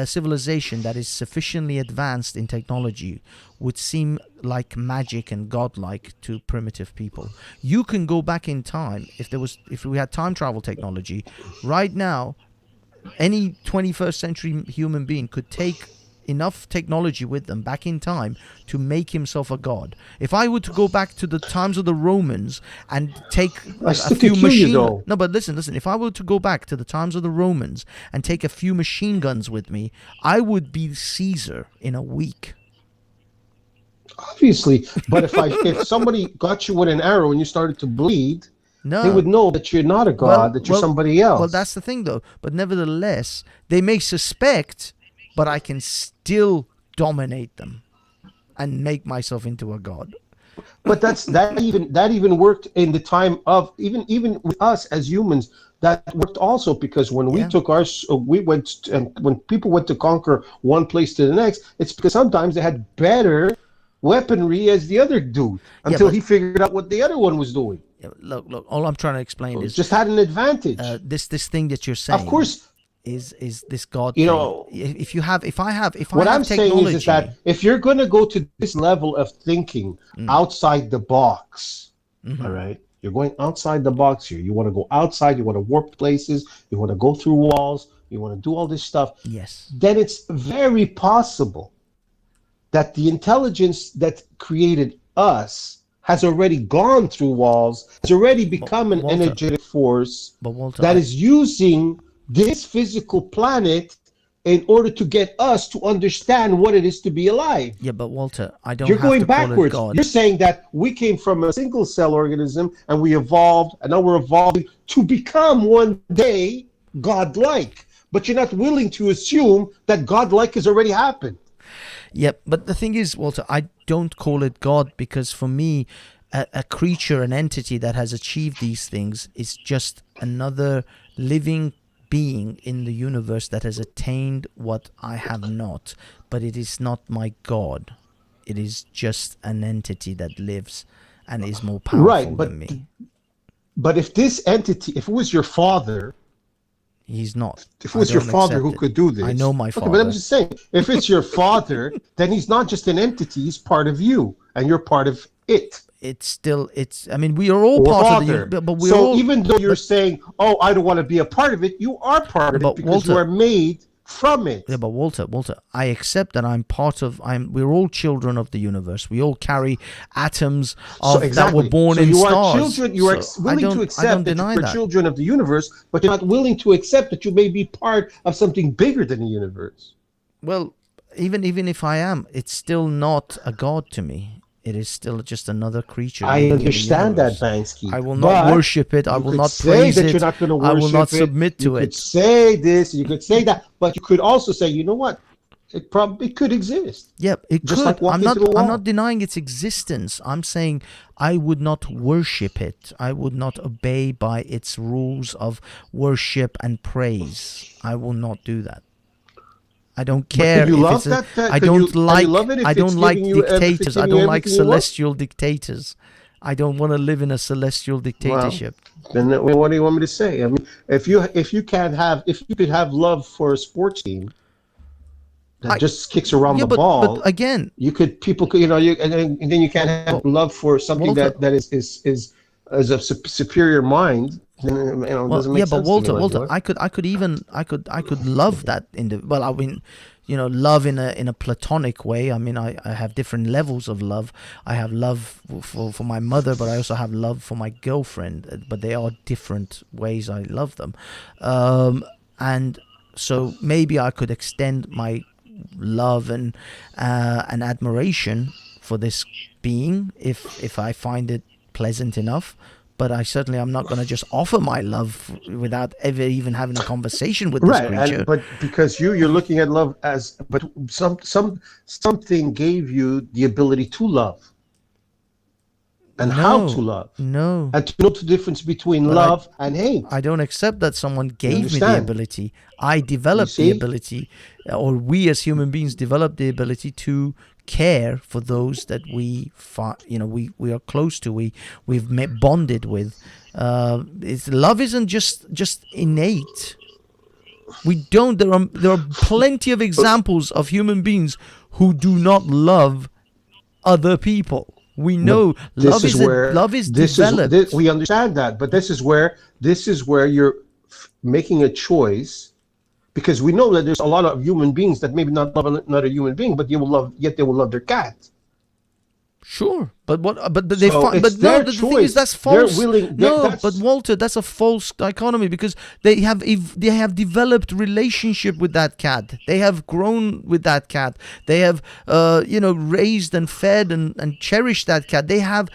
civilization that is sufficiently advanced in technology would seem like magic and godlike to primitive people. You can go back in time if we had time travel technology right now. Any 21st century human being could take enough technology with them back in time to make himself a god. If I were to go back to the times of the Romans and take a few listen, if I were to go back to the times of the Romans and take a few machine guns with me, I would be Caesar in a week. Obviously, but if somebody got you with an arrow and you started to bleed, they would know that you're not a god, that you're somebody else. Well, that's the thing, though. But nevertheless, they may suspect, but I can still dominate them and make myself into a god. But that even worked in the time of even with us as humans. That worked also, because when we took when people went to conquer one place to the next, it's because sometimes they had better weaponry as the other dude until he figured out what the other one was doing. Look, all I'm trying to explain is just had an advantage. This thing that you're saying, of course, is this God thing. What I'm saying is that if you're going to go to this level of thinking outside the box, all right, you're going outside the box here. You want to go outside. You want to warp places. You want to go through walls. You want to do all this stuff. Yes. Then it's very possible that the intelligence that created us has already gone through walls, has already become an energetic force that is using this physical planet in order to get us to understand what it is to be alive. Yeah, but Walter, you're going backwards. You're saying that we came from a single cell organism and we evolved, and now we're evolving to become one day godlike. But you're not willing to assume that godlike has already happened. Yep, but the thing is, Walter, I don't call it God, because for me, a creature, an entity that has achieved these things is just another living being in the universe that has attained what I have not. But it is not my God. It is just an entity that lives and is more powerful than me. But if this entity, if it was your father... He's not. If it was your father who could do this. I know my father. Okay, but I'm just saying, if it's your father, then he's not just an entity, he's part of you, and you're part of it. I mean, we are all part of the... But so even though you're saying, oh, I don't want to be a part of it, you are part of it because you are made from it. Yeah, but Walter, I accept that I'm part of... We're all children of the universe. We all carry atoms that were born in stars. You are willing to accept that you're children of the universe, but you're not willing to accept that you may be part of something bigger than the universe. Well, even if I am, it's still not a god to me. It is still just another creature. I understand that, Banksy. I will not worship it. I will not praise it. You're not going to worship it. I will not submit to it. You could say this, you could say that, but you could also say, you know what? It probably could exist. Yeah, it just could. Like I'm not denying its existence. I'm saying I would not worship it. I would not obey by its rules of worship and praise. I will not do that. I don't care. I don't like dictators. I don't like celestial dictators. I don't want to live in a celestial dictatorship. Well, then what do you want me to say? I mean, if you could have love for a sports team that just kicks around the ball, but again, people could, and then you can't have love for something that is a superior mind. It Well, doesn't make yeah, sense but to me, Walter, like, Walter, what? I could love that well, I mean, love in a platonic way. I mean, I have different levels of love. I have love for my mother, but I also have love for my girlfriend. But they are different ways I love them, and so maybe I could extend my love and admiration for this being if I find it pleasant enough. But I certainly am not going to just offer my love without ever even having a conversation with this Right, creature. but because you're looking at love as, but something gave you the ability to love and how to love No. and to know the difference between But love and hate. I don't accept that someone gave me the understand? ability. I developed the see? ability, or we as human beings developed the ability to care for those that we are close to, we've bonded with. Love isn't just innate. We don't. There are plenty of examples of human beings who do not love other people. We know love is developed. We understand that, but this is where you're making a choice, because we know that there's a lot of human beings that maybe not love another human being, but they will love their cat. Sure, but what? But they So find. it's But no, their the thing choice. is that's They're false. willing- No, that's- but Walter, that's a false dichotomy, because they have developed relationship with that cat. They have grown with that cat. They have raised and fed and cherished that cat. They have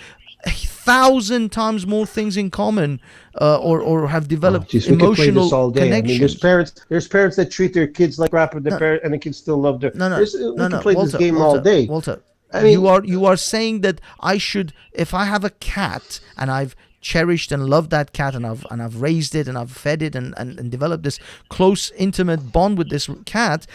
1,000 times more things in common, or have developed Jeez, we could play emotional this all day. I mean, connections. there's parents that treat their kids like crap, and the kids still love their. No, we can play Walter, this game Walter, all day. Walter, I mean, you are saying that I should, if I have a cat and I've cherished and loved that cat and I've raised it and I've fed it and developed this close, intimate bond with this cat,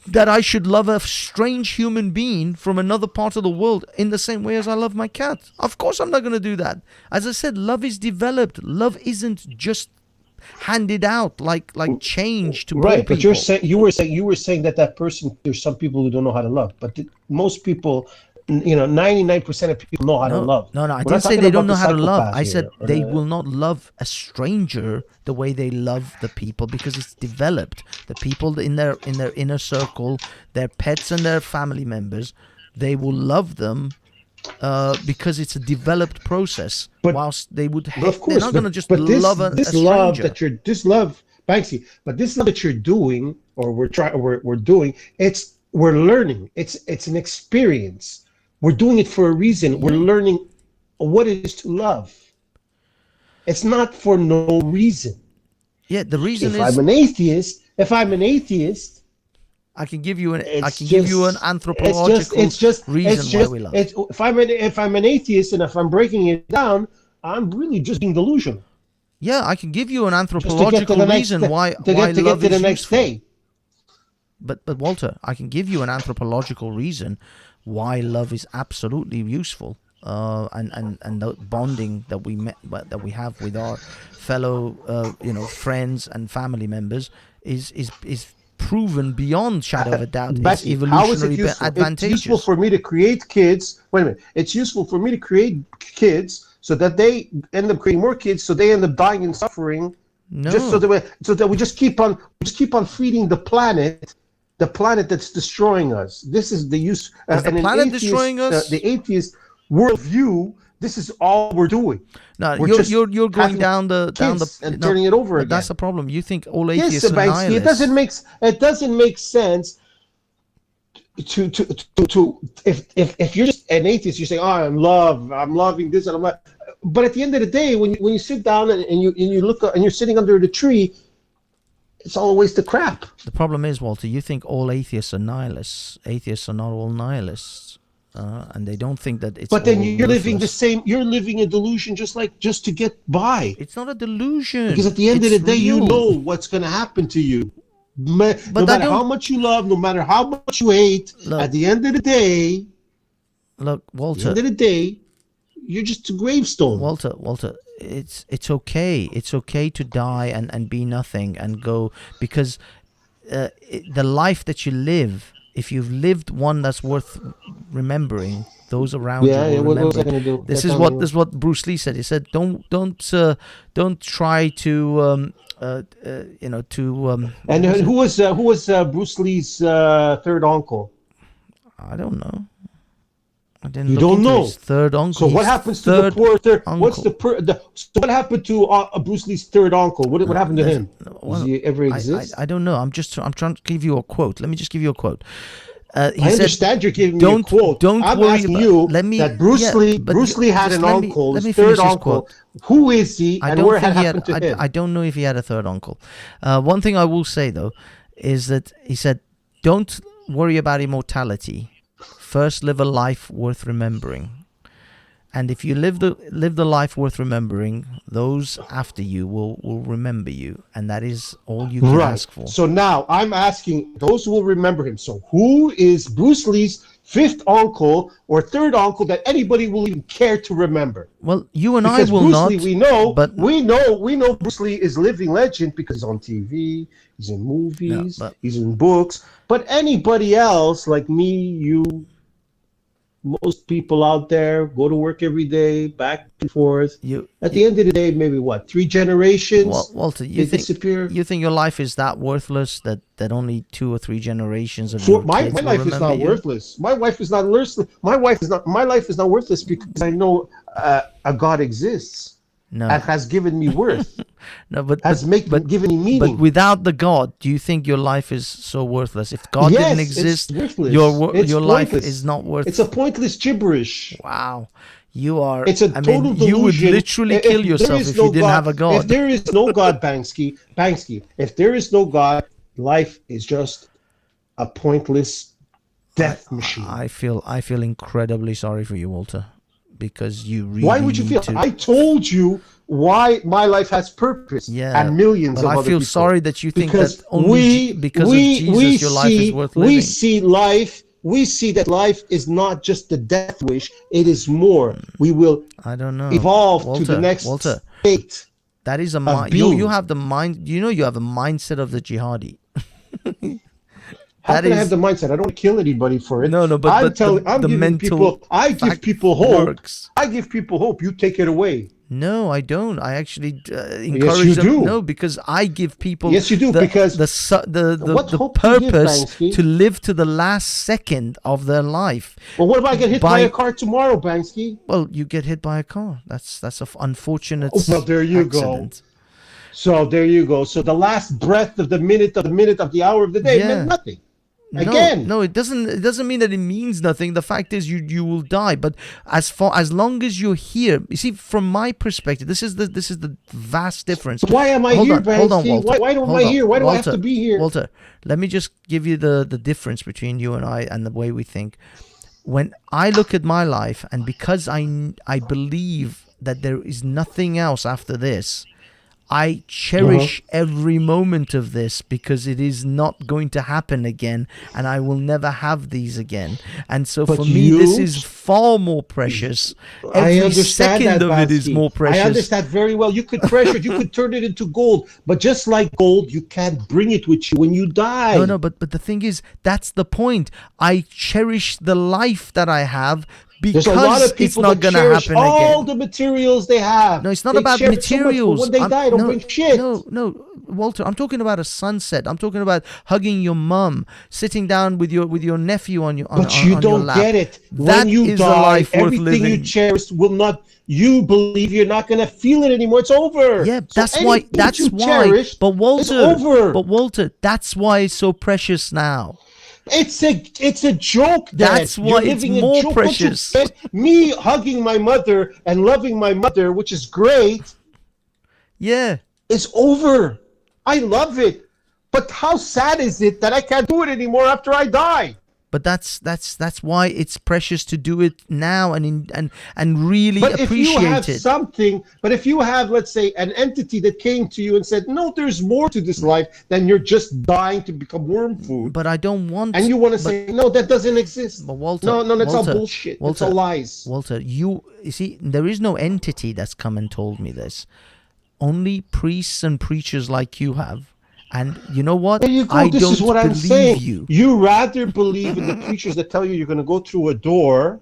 that I should love a strange human being from another part of the world in the same way as I love my cat. Of course I'm not going to do that. As I said, love is developed. Love isn't just handed out like change to poor right, but people. you were saying that person, there's some people who don't know how to love, but most people, 99% of people know how to love. No, I We're didn't not say talking they don't about know the how to love. psychopath I said here, they or will not love a stranger the way they love the people, because it's developed. The people in their inner circle, their pets and their family members, they will love them because it's a developed process. But- whilst they would, Of course, they're not going to just but love a this stranger. love Banksy, but this love that you're doing, or we're doing, we're learning. It's an experience. We're doing it for a reason. We're learning what it is to love. It's not for no reason. Yeah, the reason If is I'm an atheist, I can give you an it's give you an just- anthropological reason why we love. If I'm an atheist and if I'm breaking it down, I'm really just being delusional. Yeah, I can give you an Just to get to anthropological the next reason day- why to get love to the is next useful. day. But Walter, I can give you an anthropological reason why love is absolutely useful, and the bonding that we have with our fellow friends and family members is proven beyond shadow of a doubt. It's Becky, how is it evolutionary useful? advantageous. It's useful for me to create kids. Wait a minute. It's useful for me to create kids so that they end up creating more kids, so they end up dying and suffering. No. Just so that we just keep on feeding the planet that's destroying us. This is the use. Is the and an planet atheist, destroying us? The atheist worldview. This is all we're doing. No, We're just you're going having down the kids and turning it over but again. that's the problem. You think all Yes, atheists are Banksy, nihilists. it doesn't make sense to if you're just an atheist, you say, "Oh, I'm loving this," and I'm like, but at the end of the day, when you sit down and you look and you're sitting under the tree, it's all a waste of crap. The problem is, Walter, you think all atheists are nihilists. Atheists are not all nihilists, and they don't think that it's. But then all you're living the worthless. same. You're living a delusion, just to get by. It's not a delusion. Because at the end of It's the day, you real. know what's going to happen to you. No I matter don't- how much you love, no matter how much you hate, Look. at the end of the day, Look, at the Walter. end of the day, you're just a gravestone. Walter, it's okay. It's okay to die and be nothing and go, because the life that you live, if you've lived one that's worth remembering, those around Yeah, you will what was I remember. gonna do? This Yeah, is tell me. this is what Bruce Lee said. He said, don't try to And who was Bruce Lee's third uncle? I don't know. I didn't You look don't into know. his third uncle. So what His happens to the poor third? What's uncle. so what happened to Bruce Lee's third uncle? What happened to him? Well, Does he ever exist? I don't know. I'm trying to give you a quote. Let me just give you a quote. He I said, understand you're giving me a quote. Don't I'm worry asking about, you let me, that Bruce yeah, Lee. but Bruce Lee had just an let me- uncle, let me his finish third this uncle. quote. Who is he, I and don't where think had he happened had. to him? I don't know if he had a third uncle. One thing I will say though is that he said, "Don't worry about immortality. First, live a life worth remembering. And if you live the life worth remembering, those after you will remember you, and that is all you can ask for." So now I'm asking those who will remember him. So who is Bruce Lee's fifth uncle or third uncle that anybody will even care to remember? Well, you and Because I will Bruce not. Lee, we but know Bruce Lee is living legend because he's on TV, he's in movies, but- he's in books. But anybody else like me, you, most people out there go to work every day, back and forth. At the end of the day, maybe what, 3 generations? Walter, they you think disappear. you think your life is that worthless that only 2 or 3 generations of For your my kids will life is remember not you? worthless. My life is not worthless. My life is not worthless because I know a God exists No. and has given me worth. No, but given me meaning. But without the God, do you think your life is so worthless? If God Yes, didn't it's exist, worthless. It's your life pointless. is not worth. It's a pointless gibberish. Wow, you are. It's a I total mean, delusion. you would literally kill yourself if you didn't have a God. If there is no God, Banksy, if there is no God, life is just a pointless death machine. I feel incredibly sorry for you, Walter, because you really. Why would you feel? I told you why my life has purpose. Yeah, and millions but of I other feel people. sorry that you think Because that only because of Jesus your life is worth living. We see life. We see that life is not just the death wish; it is more. We will. I don't know. Evolve Walter, to the next Walter, state. That is a of mind. being. You have the mind. You know, you have a mindset of the jihadi. How can I have the mindset? I don't want to kill anybody for it. No, but I'm the giving mental people. I give people hope. works. I give people hope. You take it away. No, I don't. I actually encourage Yes, you them. do. No, because I give people. Yes, you do, because the hope do you give, purpose Banksy? to live to the last second of their life. Well, what if I get hit by a car tomorrow, Banksy? Well, you get hit by a car. That's an unfortunate. Well, there you accident. go. So there you go. So the last breath of the minute of the hour of the day meant nothing. Again. No, it doesn't. It doesn't mean that it means nothing. The fact is, you will die. But as long as you're here, you see, from my perspective, this is the vast difference. Why am I here, Banksy? Hold on, Walter. Why don't I here? Why do I have to be here? Walter, let me just give you the difference between you and I and the way we think. When I look at my life, and because I believe that there is nothing else after this, I cherish every moment of this because it is not going to happen again, and I will never have these again. And so for me, this is far more precious. Every second of it is more precious. I understand very well. You could pressure it, you could turn it into gold, but just like gold, you can't bring it with you when you die. No, but the thing is, that's the point. I cherish the life that I have. Because there's a lot of people it's not that going to cherish happen all again. The materials they have. No, it's not they about cherish so much, but materials. when they die, don't bring shit. No, Walter, I'm talking about a sunset. I'm talking about hugging your mum, sitting down with your nephew on your But you don't get it. When you die, everything you cherish will not. You believe you're not going to feel it anymore. It's over. Yeah, so that's why. But Walter, that's why it's so precious now. It's a joke. That's why it's more precious. Me hugging my mother and loving my mother, which is great. Yeah, it's over. I love it, but how sad is it that I can't do it anymore after I die? But that's why it's precious to do it now and really appreciate it. But if you have something, if you have, let's say, an entity that came to you and said, "No, there's more to this life than you're just dying to become worm food." But I don't want. And you want to say, "No, that doesn't exist." But Walter, no, that's all bullshit. It's all lies. Walter, you see, there is no entity that's come and told me this. Only priests and preachers like you have. And you know what? There you go. I this don't is what I'm believe saying. You. You rather believe in the preachers that tell you you're going to go through a door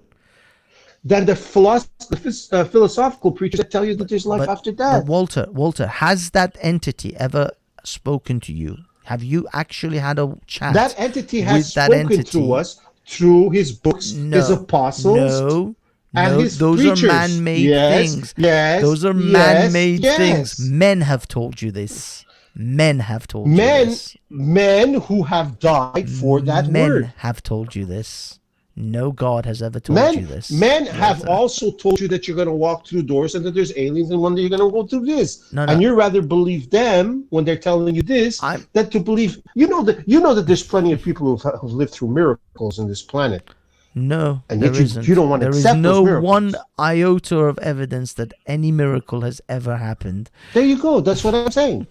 than the philosophical preachers that tell you that there's life after death. But Walter, has that entity ever spoken to you? Have you actually had a chat? That entity has spoken to us through his books, his apostles, and his those preachers. are man-made things. Yes, those are man-made things. Men have told you this. Men have told you this. Men who have died for that word. Men have told you this. No God has ever told you this. Men have also told you that you're going to walk through doors and that there's aliens and one day you're going to go through this. No. And you rather believe them when they're telling you this than to believe. You know that there's plenty of people who've lived through miracles on this planet. No, and there yet isn't. You don't want to accept There is those no miracles. one iota of evidence that any miracle has ever happened. There you go. That's what I'm saying.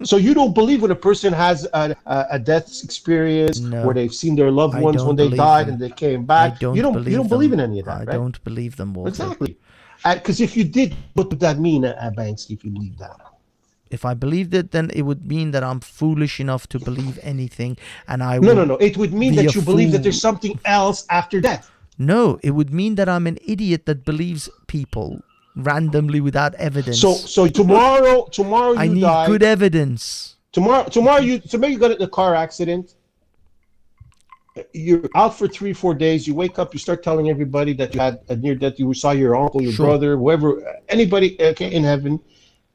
So you don't believe when a person has a death experience where they've seen their loved ones when they died and they came back. You don't believe in any of that, right? I don't believe them, Walter. Exactly. Because if you did, what would that mean, Banksy, if you believe that? If I believed it, then it would mean that I'm foolish enough to believe anything, and I would No. It would mean that you believe that there's something else after death. No, it would mean that I'm an idiot that believes people randomly without evidence. So tomorrow I you need die. good evidence. Tomorrow you got in a car accident. You're out for 3-4 days. You wake up. You start telling everybody that you had a near death. You saw your uncle, your brother, whoever, anybody in heaven.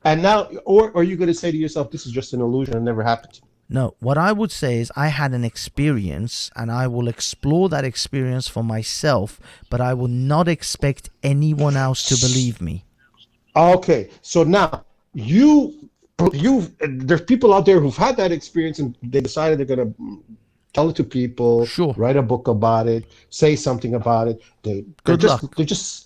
And now, or are you going to say to yourself, this is just an illusion, it never happened to me? No, what I would say is I had an experience and I will explore that experience for myself, but I will not expect anyone else to believe me. Okay, so now there's people out there who've had that experience and they decided they're going to tell it to people, write a book about it, say something about it. They're just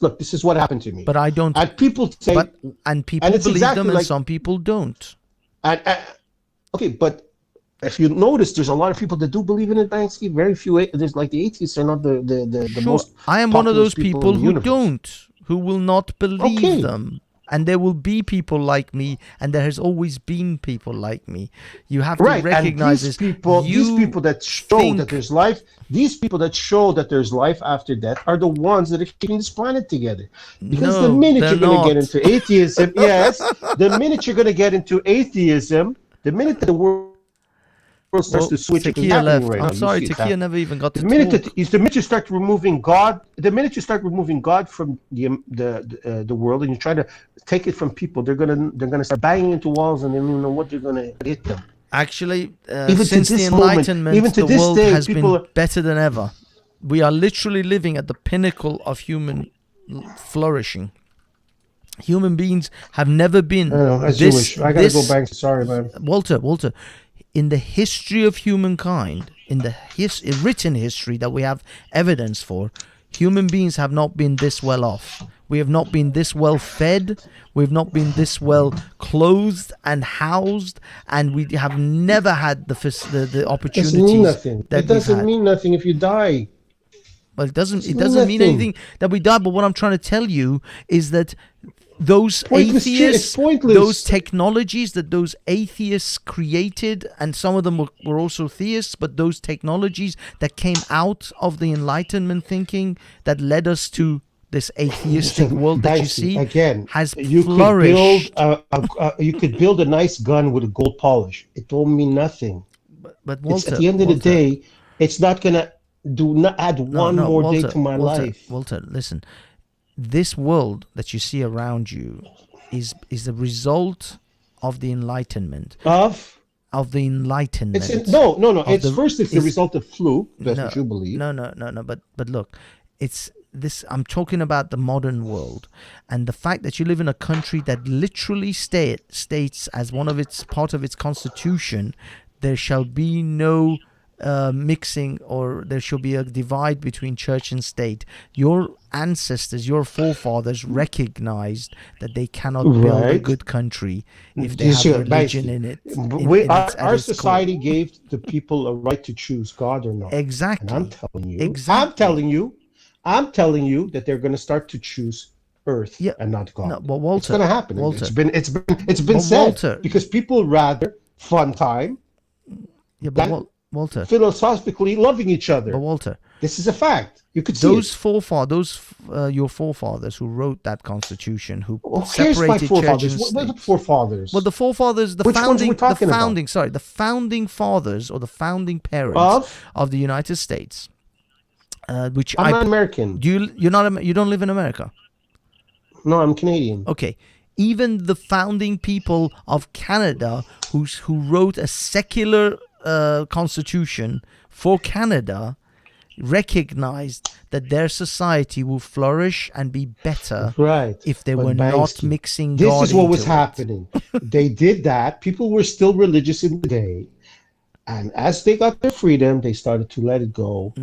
look, this is what happened to me. But I don't. And people say, and people believe them, and some people don't. Okay, but if you notice, there's a lot of people that do believe in it, Banksy. Very few. There's like the atheists are not the most. I am one of those people who don't, who will not believe them. And there will be people like me, and there has always been people like me. You have to recognize these people that show that there's life. These people that show that there's life after death are the ones that are keeping this planet together. Because the minute you're going to get into atheism, the minute you're going to get into atheism, the minute that the world starts to switch, Takia left. I'm sorry, Takia never even got to the minute you start removing God, from the world, and you try to take it from people, they're gonna start banging into walls, and they don't even know what they're gonna hit them. Actually, since the Enlightenment, the world has been better than ever. We are literally living at the pinnacle of human flourishing. Human beings have never been. I gotta go back. Sorry, man. Walter. In the history of humankind, in the written history that we have evidence for, human beings have not been this well off. We have not been this well fed. We've not been this well clothed and housed, and we have never had the opportunities. It doesn't mean nothing. It doesn't mean nothing if you die. Well, it doesn't mean anything that we die. But what I'm trying to tell you is that those atheists, those technologies that those atheists created, and some of them were also theists, but those technologies that came out of the Enlightenment thinking that led us to this atheistic world that you see has flourished. You could build a nice gun with a gold polish. It don't mean nothing. But Walter, at the end of the day, it's not going to add one more day to my life. Walter, listen. This world that you see around you is the result of the Enlightenment. Of the Enlightenment. It's the result of flu. That's what you believe. No. But look, it's this. I'm talking about the modern world, and the fact that you live in a country that literally states as part of its constitution, there shall be no mixing, or there should be a divide between church and state. Your ancestors, your forefathers recognized that they cannot build a good country if they have religion in it. Our society gave the people a right to choose God or not. Exactly. And I'm telling you that they're going to start to choose Earth and not God. No, but Walter, it's going to happen. Walter, it's been said, Walter, because people rather fun time. Yeah, but Walter, philosophically loving each other. But Walter, This is a fact. You could see Those it. your forefathers who wrote that constitution, who Who cares my separated church forefathers? and What are the state. forefathers? Well, the forefathers, Which ones are we talking about? the founding fathers or the founding parents of the United States, which I'm not American. You don't live in America. No, I'm Canadian. Okay. Even the founding people of Canada, who wrote a secular constitution for Canada, recognized that their society will flourish and be better if they were not mixing God. This is what was into it. happening. They did that. People were still religious in the day. And as they got their freedom, they started to let it go.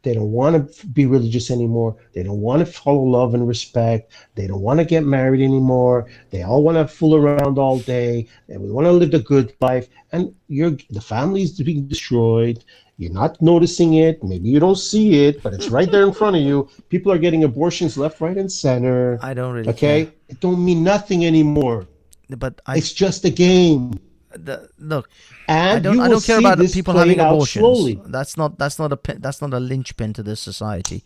They don't want to be religious anymore. They don't want to follow love and respect. They don't want to get married anymore. They all want to fool around all day. They want to live the good life. And the family is being destroyed. You're not noticing it. Maybe you don't see it, but it's right there in front of you. People are getting abortions left, right, and center. I don't really care. It don't mean nothing anymore. But it's just a game. Look, and I don't care about people having abortions. Slowly. That's not a linchpin to this society.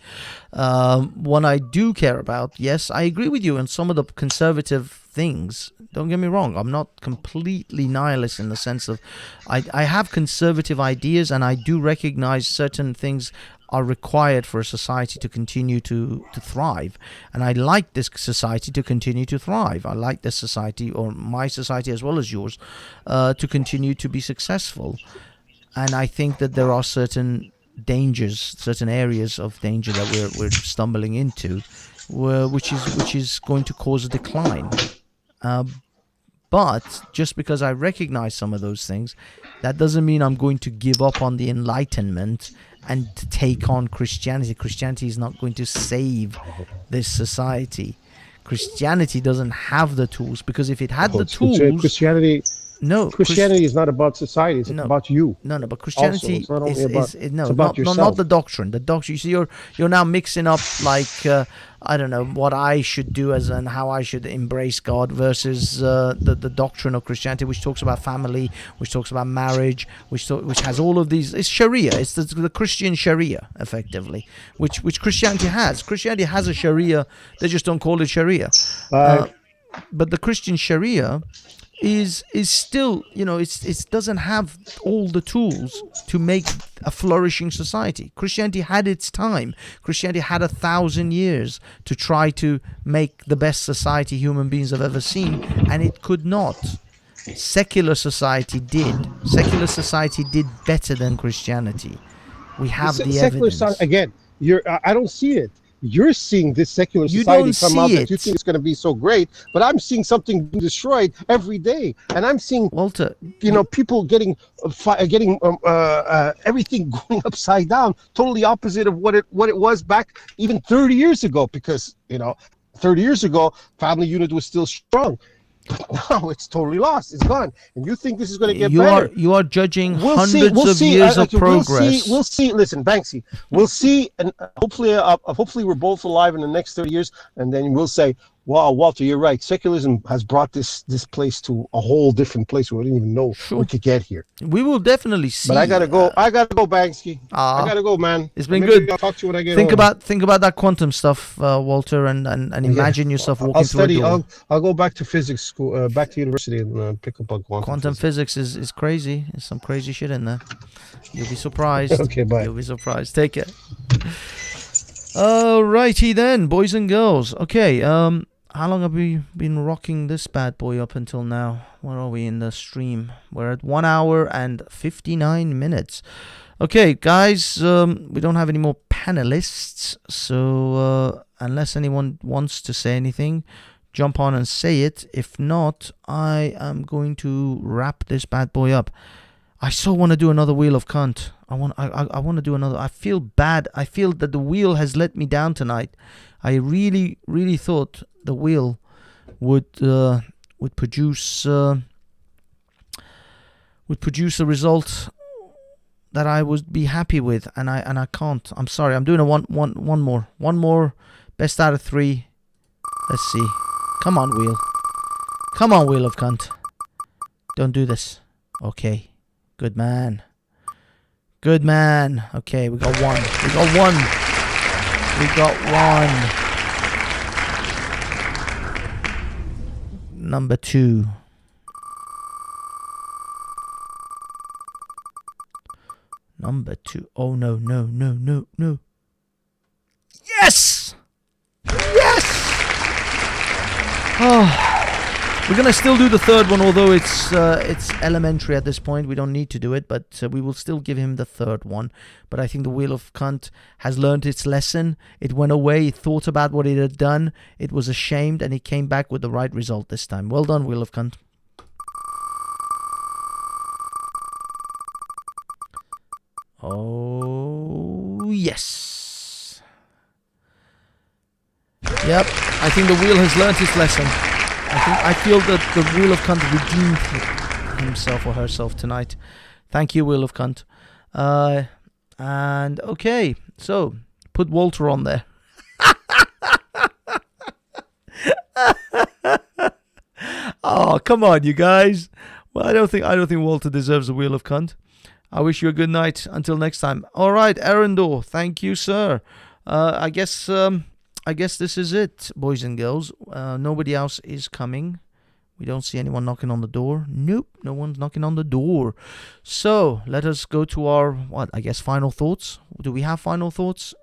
What I do care about, yes, I agree with you on some of the conservative things. Don't get me wrong. I'm not completely nihilist in the sense of I have conservative ideas, and I do recognize certain things are required for a society to continue to thrive. And I like this society to continue to thrive. I like this society, or my society as well as yours, to continue to be successful. And I think that there are certain dangers, certain areas of danger that we're stumbling into, which is going to cause a decline. But just because I recognize some of those things, that doesn't mean I'm going to give up on the Enlightenment and to take on Christianity. Christianity is not going to save this society. Christianity doesn't have the tools, because if it had the tools... Christianity is not about society. It's about you. No, but Christianity it's about not yourself. the doctrine. The doctrine. You see, you're now mixing up I don't know what I should do and how I should embrace God versus the doctrine of Christianity, which talks about family, which talks about marriage, which has all of these. It's Sharia. It's the Christian Sharia, effectively, which Christianity has. Christianity has a Sharia. They just don't call it Sharia. But the Christian Sharia is still, it doesn't have all the tools to make a flourishing society. Christianity had its time. Christianity had 1,000 years to try to make the best society human beings have ever seen, and it could not. Secular society did. Secular society did better than Christianity. We have the evidence. Again, I don't see it. You're seeing this secular society come out that you think it's going to be so great, but I'm seeing something being destroyed every day, and I'm seeing Walter, people getting everything going upside down, totally opposite of what it was back even 30 years ago. Because 30 years ago, family unit was still strong. No, it's totally lost. It's gone. And you think this is going to get better? You are judging hundreds of years of progress. We'll see. Listen, Banksy, we'll see, and hopefully we're both alive in the next 30 years, and then we'll say, wow, Walter, you're right. Secularism has brought this place to a whole different place where we didn't even know we could get here. We will definitely see. But I gotta go, Banksy. I gotta go, man. It's been good. I'll talk to you when I get think home. Think about that quantum stuff, Walter, and imagine yourself walking through a door. I'll go back to physics school, back to university, and pick up on quantum physics is crazy. There's some crazy shit in there. You'll be surprised. Okay, bye. You'll be surprised. Take care. Alrighty then, boys and girls. Okay, how long have we been rocking this bad boy up until now? Where are we in the stream? We're at 1 hour and 59 minutes. Okay, guys, we don't have any more panelists, so unless anyone wants to say anything, jump on and say it. If not, I am going to wrap this bad boy up. I so want to do another wheel of cunt. I want to do another. I feel bad. I feel that the wheel has let me down tonight. I really, really thought the wheel would produce a result that I would be happy with, and I can't. I'm sorry. I'm doing one more. Best out of 3. Let's see. Come on, wheel. Come on, wheel of cunt. Don't do this. Okay. Good man. Good man. Okay, we got one. We got one. We got one. Number 2. Number 2. Oh, no, no, no, no, no. Yes! Yes! Oh. We're going to still do the third one, although it's elementary at this point. We don't need to do it, but we will still give him the third one. But I think the Wheel of Cunt has learned its lesson. It went away. It thought about what it had done. It was ashamed, and it came back with the right result this time. Well done, Wheel of Cunt. Oh, yes. Yep, I think the wheel has learnt its lesson. I feel that the Wheel of Cunt redeemed himself or herself tonight. Thank you, Wheel of Cunt. And okay, so put Walter on there. Oh, come on, you guys. Well, I don't think Walter deserves a Wheel of Cunt. I wish you a good night. Until next time. All right, Arundel. Thank you, sir. I guess this is it, boys and girls. Nobody else is coming. We don't see anyone knocking on the door. Nope, no one's knocking on the door. So let us go to our, final thoughts. Do we have final thoughts?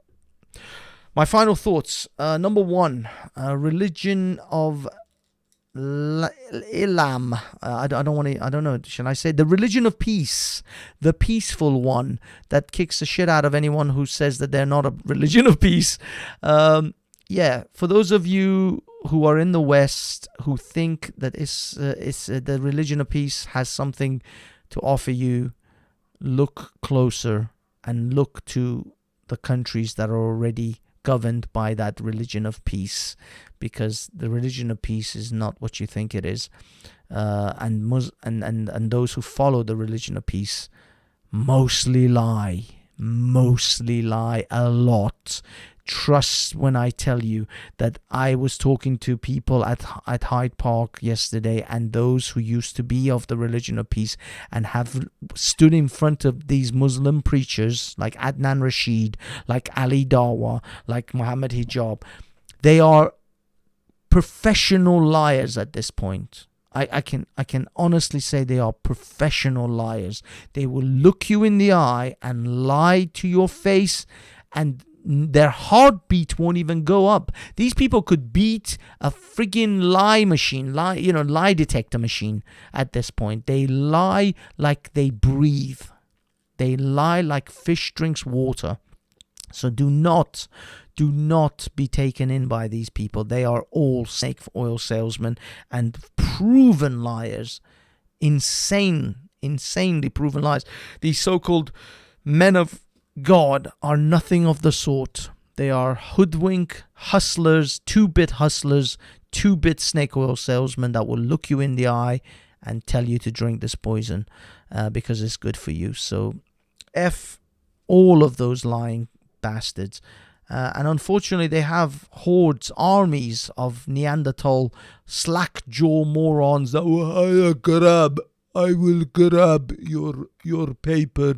My final thoughts. Number 1, religion of Islam. I don't know. Shall I say the religion of peace, the peaceful one that kicks the shit out of anyone who says that they're not a religion of peace. Yeah, for those of you who are in the West who think that the religion of peace has something to offer you, look closer and look to the countries that are already governed by that religion of peace, because the religion of peace is not what you think it is, and those who follow the religion of peace mostly lie a lot. Trust when I tell you that I was talking to people at Hyde Park yesterday, and those who used to be of the religion of peace and have stood in front of these Muslim preachers like Adnan Rashid, like Ali Dawa, like Muhammad Hijab. They are professional liars at this point. I can honestly say they are professional liars. They will look you in the eye and lie to your face, and their heartbeat won't even go up. These people could beat a friggin' lie detector machine at this point. They lie like they breathe. They lie like fish drinks water. So do not be taken in by these people. They are all snake oil salesmen and proven liars. Insanely proven liars. These so-called men of God are nothing of the sort. They are hoodwink hustlers, 2-bit hustlers, 2-bit snake oil salesmen that will look you in the eye and tell you to drink this poison because it's good for you. So F all of those lying bastards. And unfortunately, they have hordes, armies of Neanderthal slack-jaw morons that I will grab your paper.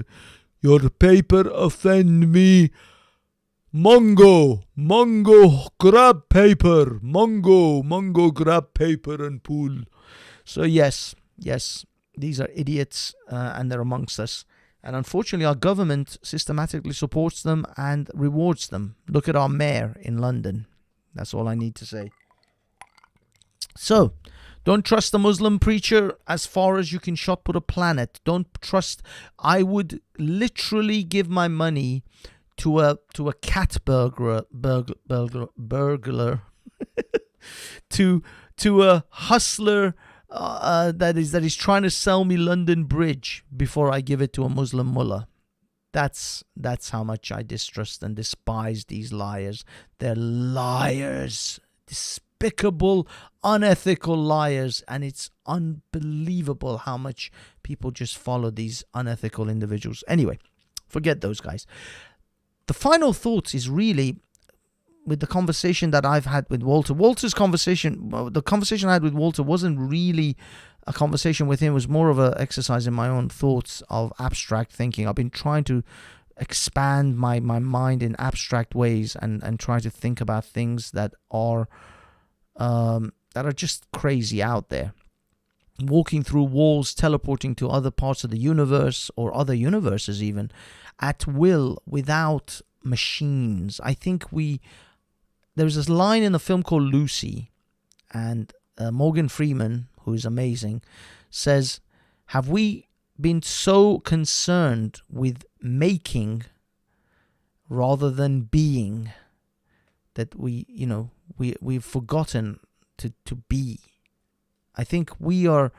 Your paper offend me. Mongo, grab paper. Mongo, grab paper and pull. So yes, these are idiots and they're amongst us. And unfortunately, our government systematically supports them and rewards them. Look at our mayor in London. That's all I need to say. So, don't trust the Muslim preacher as far as you can shot put a planet. Don't trust. I would literally give my money to a cat burglar to a hustler that is trying to sell me London Bridge before I give it to a Muslim mullah. That's how much I distrust and despise these liars. They're liars. Despicable, unethical liars, and it's unbelievable how much people just follow these unethical individuals. Anyway, forget those guys. The final thoughts is really with the conversation that I've had with Walter. The conversation I had with Walter wasn't really a conversation with him was more of an exercise in my own thoughts of abstract thinking. I've been trying to expand my mind in abstract ways and try to think about things that are just crazy out there. Walking through walls, teleporting to other parts of the universe or other universes even at will without machines. I think there's this line in a film called Lucy, and Morgan Freeman, who is amazing, says, have we been so concerned with making rather than being that we've forgotten to be? I think we are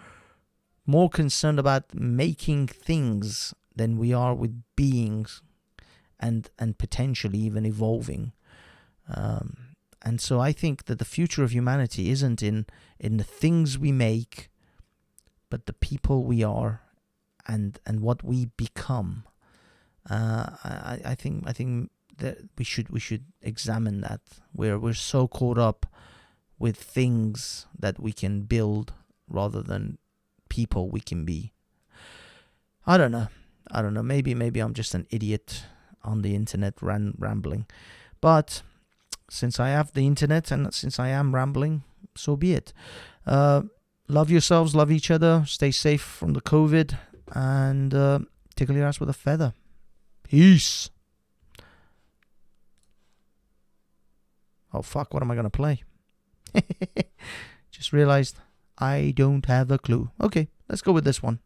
more concerned about making things than we are with beings and potentially even evolving. And so I think that the future of humanity isn't in the things we make, but the people we are and what we become. I think that we should examine that. We're so caught up with things that we can build rather than people we can be. I don't know. Maybe I'm just an idiot on the internet rambling. But since I have the internet and since I am rambling, so be it. Love yourselves, love each other, stay safe from the COVID, and tickle your ass with a feather. Peace. Oh fuck, what am I going to play? Just realized I don't have a clue. Okay, let's go with this one.